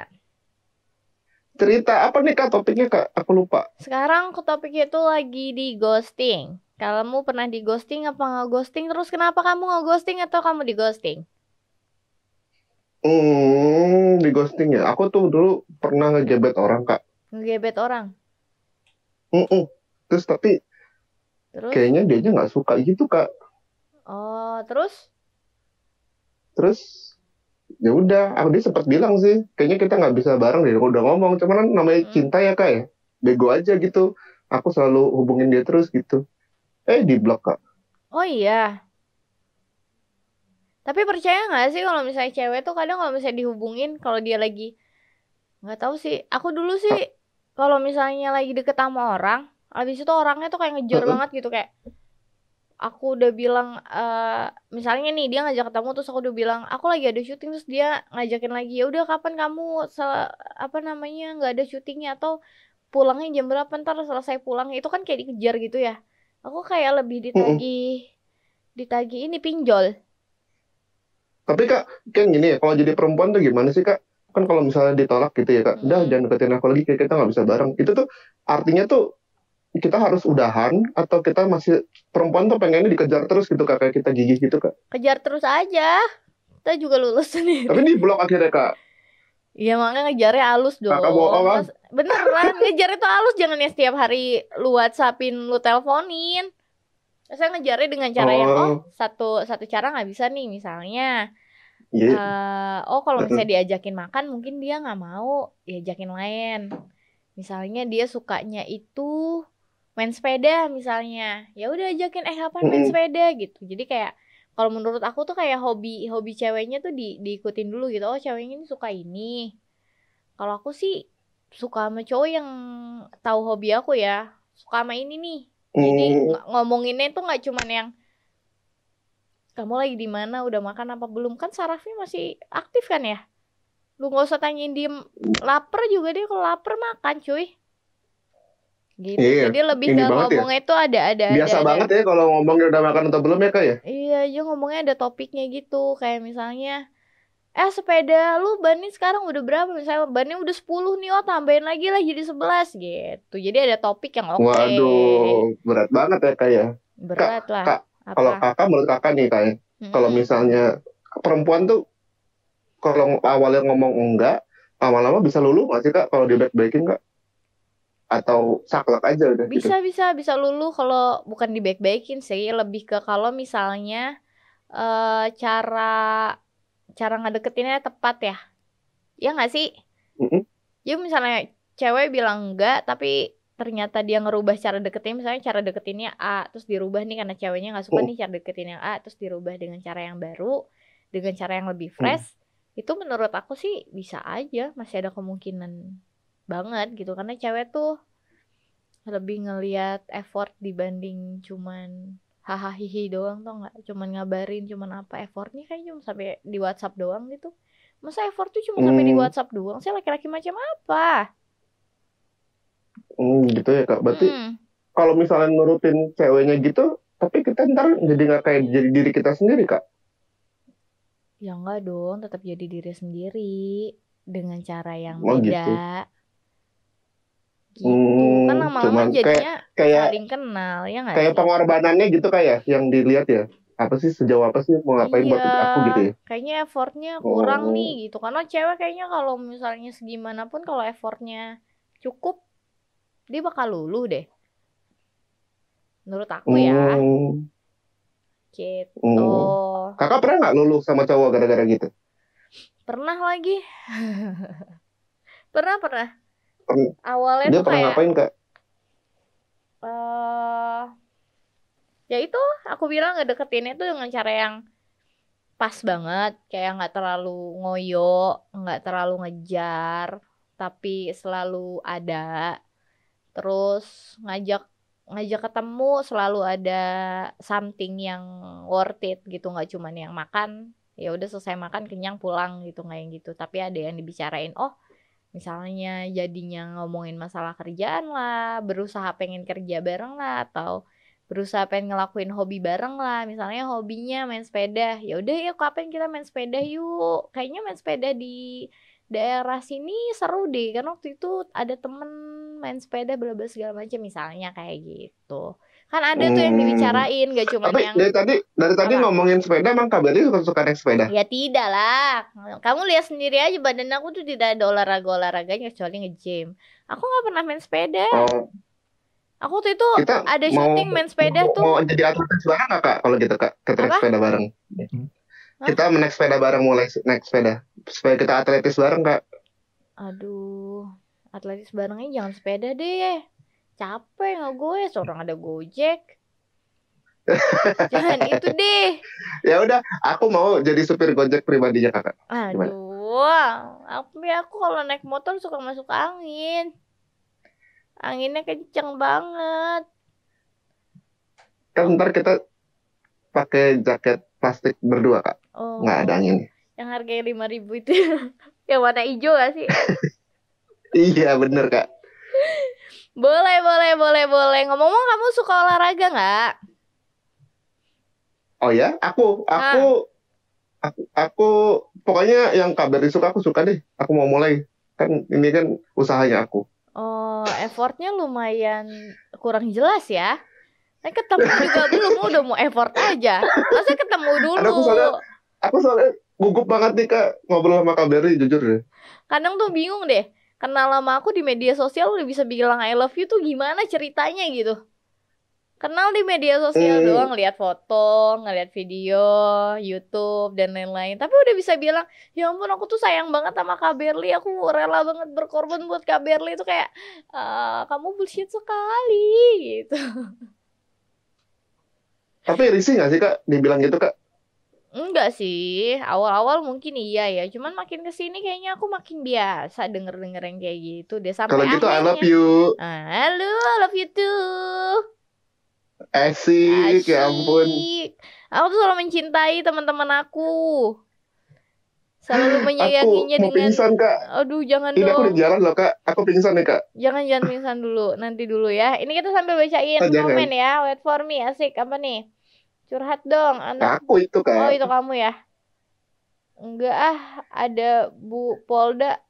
Cerita apa nih, Kak, topiknya, Kak? Aku lupa. Sekarang ke topik itu lagi di ghosting. Kamu pernah di ghosting apa nggak ghosting? Terus kenapa kamu nggak ghosting atau kamu di ghosting? Di ghosting ya. Aku tuh dulu pernah ngegebet orang, Kak. Ngegebet orang. Mm-mm. Terus tapi Terus? kayaknya dianya nggak suka gitu, Kak. Oh, terus? Terus ya udah, aku dia sempat bilang sih, kayaknya kita nggak bisa bareng deh. Aku udah ngomong, cuman kan namanya Hmm. cinta ya, Kak ya. Bego aja gitu. Aku selalu hubungin dia terus gitu. Di blok, Kak. Oh iya. Tapi percaya nggak sih kalau misalnya cewek tuh kadang kalau misalnya dihubungin kalau dia lagi nggak tahu sih. Aku dulu sih kalau misalnya lagi deket sama orang, habis itu orangnya tuh kayak ngejar Heeh. banget gitu kayak aku udah bilang misalnya nih dia ngajak ketemu terus aku udah bilang aku lagi ada syuting terus dia ngajakin lagi ya udah kapan kamu apa namanya nggak ada syutingnya atau pulangnya jam berapa ntar selesai pulangnya itu kan kayak dikejar gitu ya aku kayak lebih Mm-mm. ditagih ditagih ini pinjol. Tapi, Kak, kan gini ya, kalau jadi perempuan tuh gimana sih, Kak? Kan kalau misalnya ditolak gitu ya, Kak, udah Mm-mm. jangan deketin aku lagi, kayak kita nggak bisa bareng. Itu tuh artinya tuh kita harus udahan atau kita masih perempuan tuh pengennya dikejar terus gitu, Kak, kayak kita gigih gitu, Kak. Kejar terus aja kita juga lulus Tapi sendiri. di blok akhirnya, Kak. Iya makanya ngejarnya halus Kakak dong bohong kan? mas beneran ngejar itu halus jangan ya setiap hari lu whatsappin lu teleponin. Saya ngejarnya dengan cara yang Oh, satu satu cara nggak bisa nih misalnya iya. kalau Heeh. misalnya diajakin makan mungkin dia nggak mau diajakin lain. Misalnya dia sukanya itu main sepeda misalnya, ya udah ajakin kapan main Mm-mm. sepeda gitu. Jadi kayak kalau menurut aku tuh kayak hobi hobi ceweknya tuh diikutin dulu gitu. Oh ceweknya ini suka ini. Kalau aku sih suka sama cowok yang tahu hobi aku ya, suka sama ini nih. Jadi Mm. ngomonginnya tuh nggak cuman yang kamu lagi di mana, udah makan apa belum? Kan sarafnya masih aktif kan ya? Lu nggak usah tanyain diem lapar juga dia kalau lapar makan cuy. Gitu. Iya, Jadi lebih ini ke banget ya. ngomongnya itu Biasa ada. banget ya kalau ngomongnya udah makan atau belum ya, Kak ya? Iya, aja ngomongnya ada topiknya gitu. Kayak misalnya, sepeda lu bannya sekarang udah berapa? Misalnya bannya udah 10 nih, oh tambahin lagi lah jadi 11 gitu. Jadi ada topik yang oke. Waduh, berat banget ya, Kak ya. Kak, Berat lah. Kak, kalau Apa? kakak menurut kakak nih, Kak ya, kalau Mm-mm. misalnya perempuan tuh kalau awalnya ngomong enggak, lama-lama bisa luluh nggak sih, Kak, kalau dia baik-baikin, Kak? Atau saklek aja udah gitu? Bisa lulu kalau bukan di baik-baikin sih, lebih ke kalau misalnya cara cara ngedeketinnya tepat ya. Ya nggak sih? Mm-mm. Jadi misalnya cewek bilang enggak, tapi ternyata dia ngerubah cara deketinnya, misalnya cara deketinnya A, terus dirubah nih karena ceweknya nggak suka Mm-mm. nih cara deketin yang A, terus dirubah dengan cara yang baru, dengan cara yang lebih Mm. fresh, itu menurut aku sih bisa aja, masih ada kemungkinan banget gitu, karena cewek tuh lebih ngelihat effort dibanding cuman hahaha hihi doang tuh nggak cuman ngabarin cuman apa effortnya kayak cuma sampai di WhatsApp doang gitu masa effort tuh cuma sampai di Mm. WhatsApp doang sih laki-laki macam apa. Gitu ya, Kak. Berarti Hmm. kalau misalnya nurutin ceweknya gitu, tapi kita ntar jadi nggak kayak jadi diri kita sendiri, Kak. Ya enggak dong, tetap jadi diri sendiri dengan cara yang Oh beda gitu. gitu. Kan lama-lama Cuman kayak jadinya kayak saling kenal, ya nggak kayak sih? pengorbanannya gitu, kayak yang dilihat ya. Apa sih, sejauh apa sih mau ngapain Iya, buat aku gitu ya? kayaknya effortnya kurang nih Oh. gitu. Karena cewek kayaknya kalau misalnya segimanapun kalau effortnya cukup, dia bakal luluh deh. Menurut aku ya, Hmm. gitu. Hmm. Kakak pernah nggak luluh sama cowok gara-gara gitu? Pernah lagi, pernah. Awalnya Dia tuh pernah kayak ngapain, Kak? eh Ya itu aku bilang ngedeketinnya tuh dengan cara yang pas banget, kayak nggak terlalu ngoyo, nggak terlalu ngejar, tapi selalu ada. Terus ngajak ngajak ketemu selalu ada something yang worth it gitu, nggak cuman yang makan ya udah selesai makan kenyang pulang gitu, nggak yang gitu, tapi ada yang dibicarain. Oh, misalnya jadinya ngomongin masalah kerjaan lah, berusaha pengen kerja bareng lah, atau berusaha pengen ngelakuin hobi bareng lah. Misalnya hobinya main sepeda, ya udah yuk kapan kita main sepeda yuk. Kayaknya main sepeda di daerah sini seru deh, kan waktu itu ada temen main sepeda bla bla segala macam, misalnya kayak gitu. Kan ada tuh yang dibicarain, gak cuman Tapi yang dari tadi apa? ngomongin sepeda, emang Kak Berli suka naik sepeda? Ya tidak lah. Kamu lihat sendiri aja badan aku tuh tidak ada olahraganya kecuali nge-gym. Aku nggak pernah main sepeda. Oh, Aku tuh itu kita ada mau syuting main sepeda tuh. mau jadi atlet bareng nggak Kak? Kalau gitu Kak, kita naik Apa? sepeda bareng. Hah? Kita naik sepeda bareng, mulai naik sepeda supaya kita atletis bareng Kak. Aduh, atletis barengnya jangan sepeda deh. Capek nggak gue, seorang ada Gojek. Jangan itu deh. Ya udah, aku mau jadi supir Gojek pribadinya Kakak. Gimana? Aduh, aku kalau naik motor suka masuk angin. Anginnya kenceng banget. Kan ntar kita pakai jaket plastik berdua Kak. Oh, Nggak ada angin. yang harganya 5.000 itu. Yang warna hijau gak sih? Iya bener Kak. Boleh. Ngomong-ngomong, kamu suka olahraga nggak? Oh ya, aku pokoknya yang Kak Berli suka aku suka deh. Aku mau mulai. Kan ini kan usahanya aku. Oh, effortnya lumayan kurang jelas ya. Ketemu juga belum, udah mau effort aja. Masa ketemu dulu? Aku soalnya gugup banget nih Kak ngobrol sama Kak Berli, jujur deh. Kadang tuh bingung deh. Kenal lama aku di media sosial udah bisa bilang I love you tuh gimana ceritanya gitu. Kenal di media sosial doang, lihat foto, ngeliat video, YouTube dan lain-lain. Tapi udah bisa bilang, ya ampun aku tuh sayang banget sama Kak Berli, aku rela banget berkorban buat Kak Berli. Itu kayak, kamu bullshit sekali gitu. Tapi risih gak sih Kak dibilang gitu Kak? Enggak sih, awal-awal mungkin iya ya. Cuman makin kesini kayaknya aku makin biasa denger-denger yang kayak gitu deh. Sampai Kalau gitu I akhirnya, love you. halo, I love you too. Asik, ya ampun. Aku tuh selalu mencintai teman-teman aku. Selalu menyayanginya Aku mau pingsan Kak. Aduh, jangan Ini dong. aku di jalan loh Kak. Aku pingsan nih Kak. Jangan pingsan dulu. Nanti dulu ya. Ini kita sambil bacain komen ya. Wait for me. Asik. Apa nih? Curhat dong. Anak. Aku itu Kak. Oh, itu kamu ya? Enggak ada Bu Polda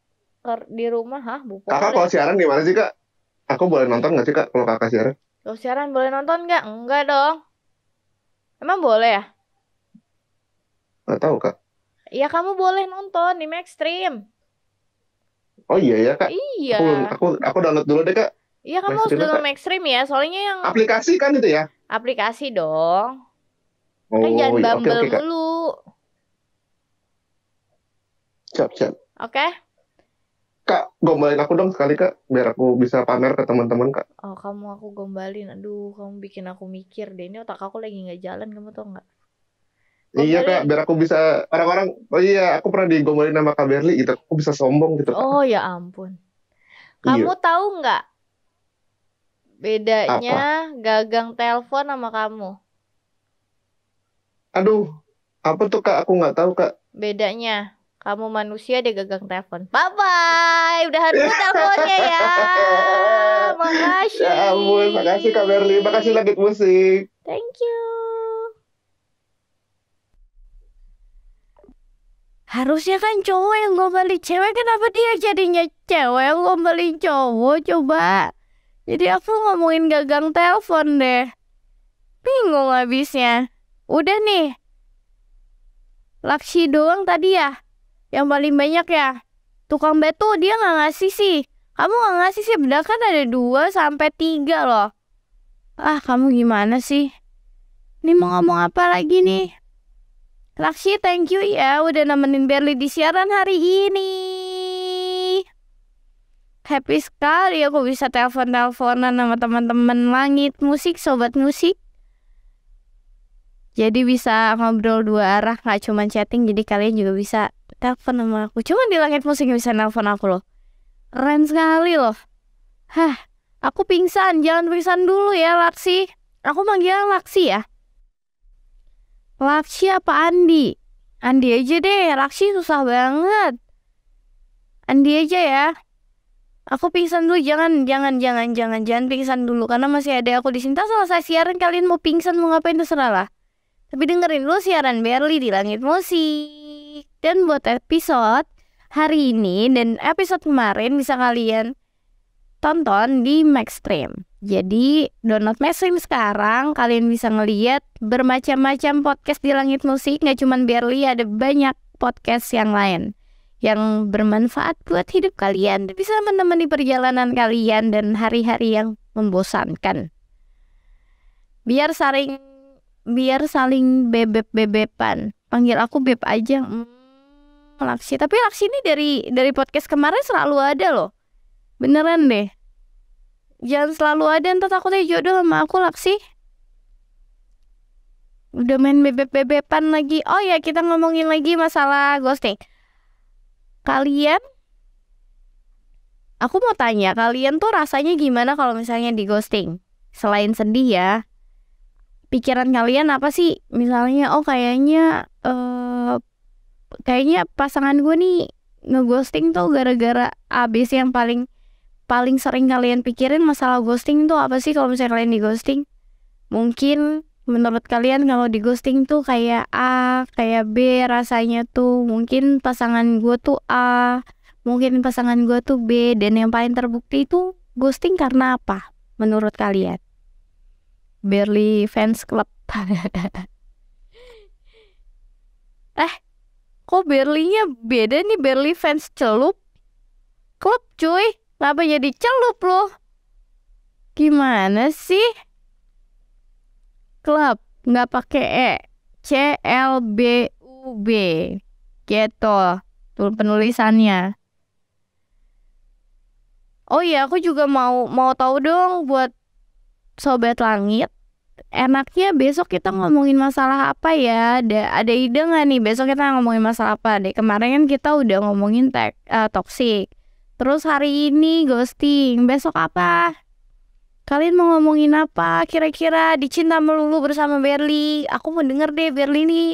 di rumah. Hah, Bu Polda? Kakak kalau siaran gimana sih Kak? Aku boleh nonton gak sih Kak kalau kakak siaran? Kalau siaran boleh nonton nggak? Enggak dong. Emang boleh ya? Nggak tahu Kak. Iya, kamu boleh nonton di Maxstream. Oh iya ya Kak. Iya. Aku download dulu deh Kak. Iya, kamu harus download Maxstream ya. Soalnya yang aplikasi kan itu ya? Aplikasi dong. Oh, kan jangan iya. Bumble Oke, dulu. Siap. Oke. Kak, gombalin aku dong sekali Kak, biar aku bisa pamer ke teman-teman Kak. Oh, kamu aku gombalin. Aduh, kamu bikin aku mikir deh. Ini otak aku lagi nggak jalan, kamu tau nggak? Iya Kak, biar aku bisa orang-orang. Oh iya, aku pernah digombalin sama Kak Berli gitu. Aku bisa sombong gitu Kak. Oh ya ampun. Kamu tahu nggak bedanya gagang telepon sama kamu? Aduh, apa tuh Kak? Aku nggak tahu Kak. Bedanya, kamu manusia, dia gagang telepon. Bye-bye, udah dulu teleponnya ya. Makasih. Ya ampun, makasih Kak Berli, makasih Langit Musik. Thank you. Harusnya kan cowok yang gombalin cewek, kenapa dia jadinya cewek yang gombalin cowok coba? Jadi aku ngomongin gagang telepon deh. Bingung habisnya. Udah nih. Laksi doang tadi ya. Yang paling banyak ya. Tukang batu dia gak ngasih sih. Kamu gak ngasih sih, padahal kan ada 2-3 loh. Kamu gimana sih? Ini mau ngomong apa lagi nih? Laksi, thank you ya udah nemenin Berli di siaran hari ini. Happy sekali aku bisa telepon-teleponan sama teman-teman Langit Musik, Sobat Musik. Jadi bisa ngobrol dua arah, nggak cuma chatting. Jadi kalian juga bisa telepon sama aku. Cuma di Langit Musik bisa nelpon aku loh. Keren sekali loh. Hah, aku pingsan. Jangan pingsan dulu ya, Laksi. Aku manggil Laksi ya. Laksi apa Andi? Andi aja deh. Laksi susah banget. Andi aja ya. Aku pingsan dulu. Jangan pingsan dulu. Karena masih ada aku di sini. Tak selesai siaran kalian mau pingsan mau ngapain terserah lah. Tapi dengerin dulu siaran Berli di Langit Musik. Dan buat episode hari ini dan episode kemarin bisa kalian tonton di Maxstream. Jadi download Maxstream sekarang. Kalian bisa ngeliat bermacam-macam podcast di Langit Musik. Gak cuman Berli, ada banyak podcast yang lain yang bermanfaat buat hidup kalian. Bisa menemani perjalanan kalian dan hari-hari yang membosankan. Biar saling bebep-bebepan. Panggil aku beb aja. Laksi. Tapi Laksi ini dari podcast kemarin selalu ada loh. Beneran deh. Jangan selalu ada, entar takutnya jodoh sama aku, Laksi. Udah main bebep-bebepan lagi. Oh ya, kita ngomongin lagi masalah ghosting. Aku mau tanya, kalian tuh rasanya gimana kalau misalnya di ghosting? Selain sedih ya, pikiran kalian apa sih? Misalnya, oh kayaknya pasangan gue nih ngeghosting tuh gara-gara abis. Yang paling sering kalian pikirin masalah ghosting tuh apa sih kalau misalnya kalian di ghosting? Mungkin menurut kalian kalau di ghosting tuh kayak A, kayak B rasanya tuh. Mungkin pasangan gue tuh A, mungkin pasangan gue tuh B. Dan yang paling terbukti itu ghosting karena apa menurut kalian? Berli Fans Club. Kok Berlinya beda nih? Berli Fans Celup Club cuy. Kenapa jadi celup loh? Gimana sih? Club nggak pakai E. CLBUB gitu tuh penulisannya. Oh iya, aku juga mau tahu dong buat Sobat Langit. Enaknya besok kita ngomongin masalah apa ya? Ada ide nggak nih besok kita ngomongin masalah apa deh? Kemarin kan kita udah ngomongin toxic. Terus hari ini ghosting. Besok apa? Kalian mau ngomongin apa? Kira-kira di Cinta Melulu bersama Berli. Aku mau denger deh Berli nih.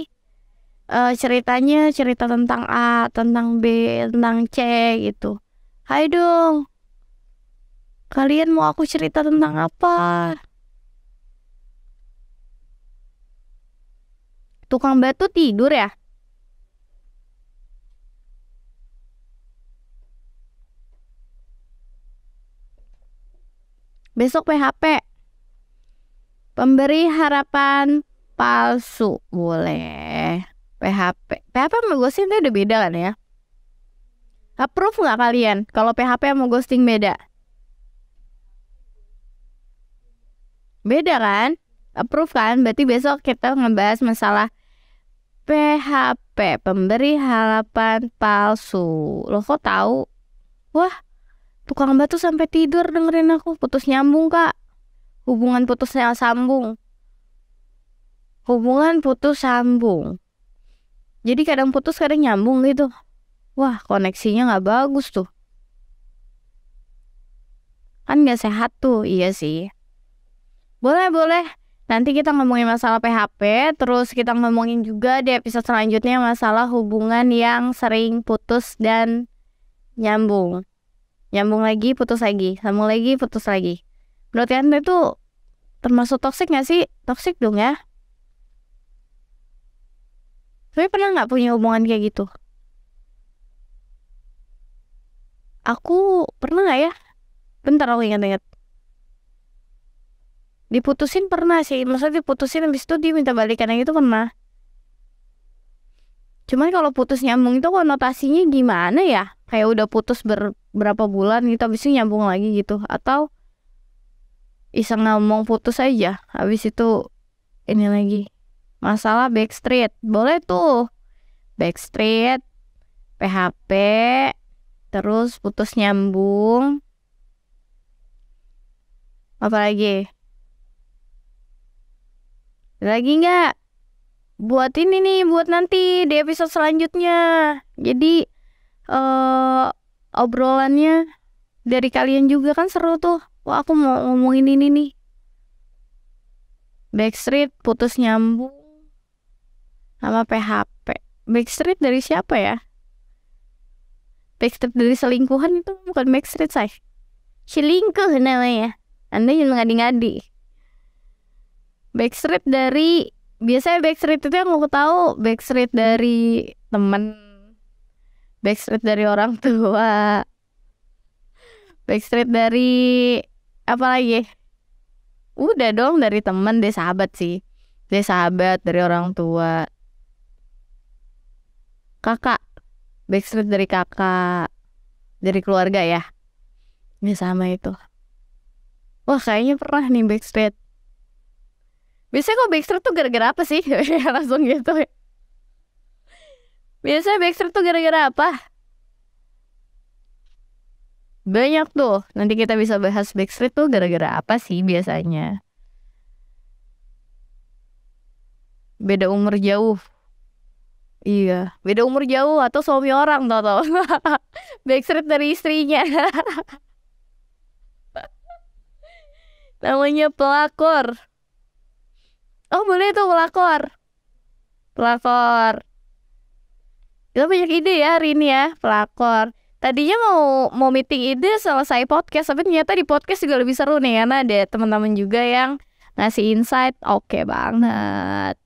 Ceritanya cerita tentang A, tentang B, tentang C gitu. Hai dong. Kalian mau aku cerita tentang apa? Tukang batu tidur ya? Besok PHP. Pemberi harapan palsu. Boleh. PHP sama ghosting itu udah beda kan ya? Approve nggak kalian kalau PHP sama ghosting beda? Beda kan? Approve kan? Berarti besok kita ngebahas masalah PHP, pemberi harapan palsu. Lo kok tahu? Wah, tukang batu sampai tidur dengerin aku. Putus nyambung kak. Hubungan putus sambung. Jadi kadang putus kadang nyambung gitu. Wah, koneksinya gak bagus tuh. Kan gak sehat tuh. Iya sih. Boleh. Nanti kita ngomongin masalah PHP. Terus kita ngomongin juga di episode selanjutnya masalah hubungan yang sering putus dan nyambung. Nyambung lagi, putus lagi. Sambung lagi, putus lagi. Menurut kalian itu termasuk toksik gak sih? Toksik dong ya. Tapi pernah gak punya hubungan kayak gitu? Aku pernah gak ya? Bentar aku ingat-ingat. Diputusin pernah sih. Maksudnya diputusin habis itu dia minta balikan yang itu pernah. Cuman kalau putus nyambung itu konotasinya gimana ya? Kayak udah putus berapa bulan gitu habis itu nyambung lagi gitu. Atau iseng ngomong putus aja habis itu ini lagi. Masalah Backstreet. Boleh tuh. Backstreet, PHP, terus putus nyambung. Apa lagi? Lagi nggak? buat ini nih, buat nanti di episode selanjutnya. Jadi obrolannya dari kalian juga kan seru tuh. Wah, aku mau ngomongin ini nih. Backstreet putus nyambung sama PHP. Backstreet dari siapa ya? Backstreet dari selingkuhan itu bukan Backstreet, say. Selingkuh namanya. Anda jangan ngadi-ngadi. Backstreet dari, biasanya Backstreet itu yang aku tahu Backstreet dari temen, Backstreet dari orang tua, Backstreet dari apa lagi? Udah dong, dari temen, dari sahabat sih. Dari sahabat, dari orang tua. Kakak, Backstreet dari kakak, dari keluarga ya. Ini sama itu. Wah, kayaknya pernah nih Backstreet. Biasanya kok Backstreet tuh gara-gara apa sih? Langsung gitu ya. Biasanya Backstreet tuh gara-gara apa? Banyak tuh. Nanti kita bisa bahas Backstreet tuh gara-gara apa sih biasanya. Beda umur jauh. Iya, beda umur jauh atau suami orang tau. Backstreet dari istrinya. Namanya pelakor. Oh, boleh tuh pelakor. Pelakor. Kita banyak ide ya hari ini ya, pelakor. Tadinya mau meeting ide selesai podcast, tapi ternyata di podcast juga lebih seru nih karena ada teman-teman juga yang ngasih insight. Oke banget.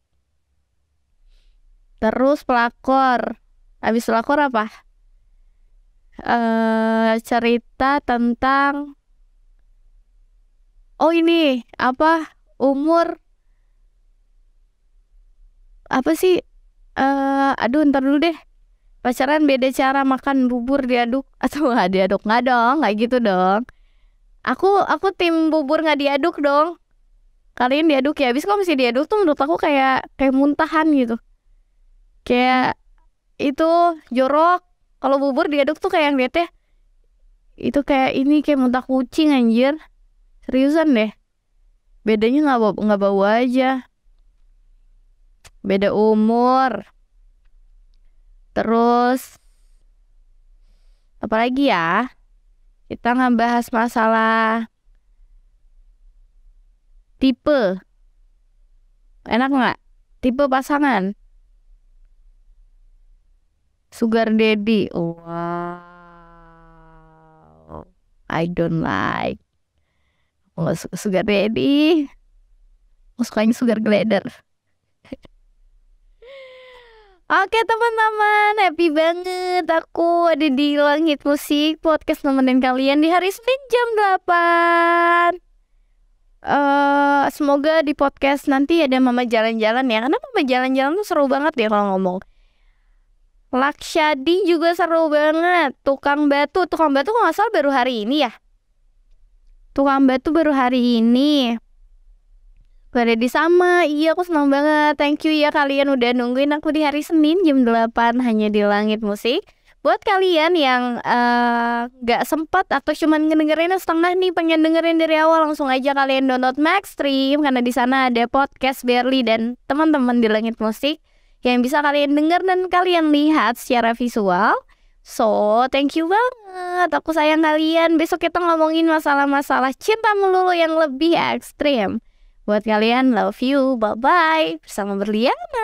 Terus pelakor. Habis pelakor apa? Cerita tentang, oh ini apa? Umur apa sih? Aduh, ntar dulu deh. Pacaran beda cara, makan bubur diaduk atau nggak diaduk? Nggak dong, nggak gitu dong. Aku tim bubur nggak diaduk dong. Kalian diaduk ya. Habis kalau masih diaduk tuh menurut aku kayak muntahan gitu. Kayak itu jorok. Kalau bubur diaduk tuh kayak ngeliatnya itu kayak ini, kayak muntah kucing anjir. Seriusan deh. Bedanya nggak bau aja. Beda umur. Terus apalagi ya? Kita ngebahas masalah tipe. Enak nggak? Tipe pasangan. Sugar daddy. Wow. I don't like. Aku nggak suka sugar daddy. Aku sukanya sugar glider. Oke teman-teman, happy banget aku ada di Langit Musik Podcast nemenin kalian di hari Senin jam 8. Semoga di podcast nanti ada Mama Jalan-Jalan ya. Karena Mama Jalan-Jalan tuh seru banget ya kalau ngomong. Lakshadi juga seru banget. Tukang batu kalau nggak salah baru hari ini ya. Tukang batu baru hari ini. Pada di sama, iya aku senang banget. Thank you ya kalian udah nungguin aku di hari Senin jam 8 hanya di Langit Musik. Buat kalian yang gak sempat atau cuman ngedengerin setengah nih, pengen dengerin dari awal, langsung aja kalian download Maxstream karena di sana ada podcast Berly dan teman-teman di Langit Musik yang bisa kalian denger dan kalian lihat secara visual. So, thank you banget. Aku sayang kalian. Besok kita ngomongin masalah-masalah cinta melulu yang lebih ekstrim. Buat kalian, love you, bye-bye. Bersama Berliana.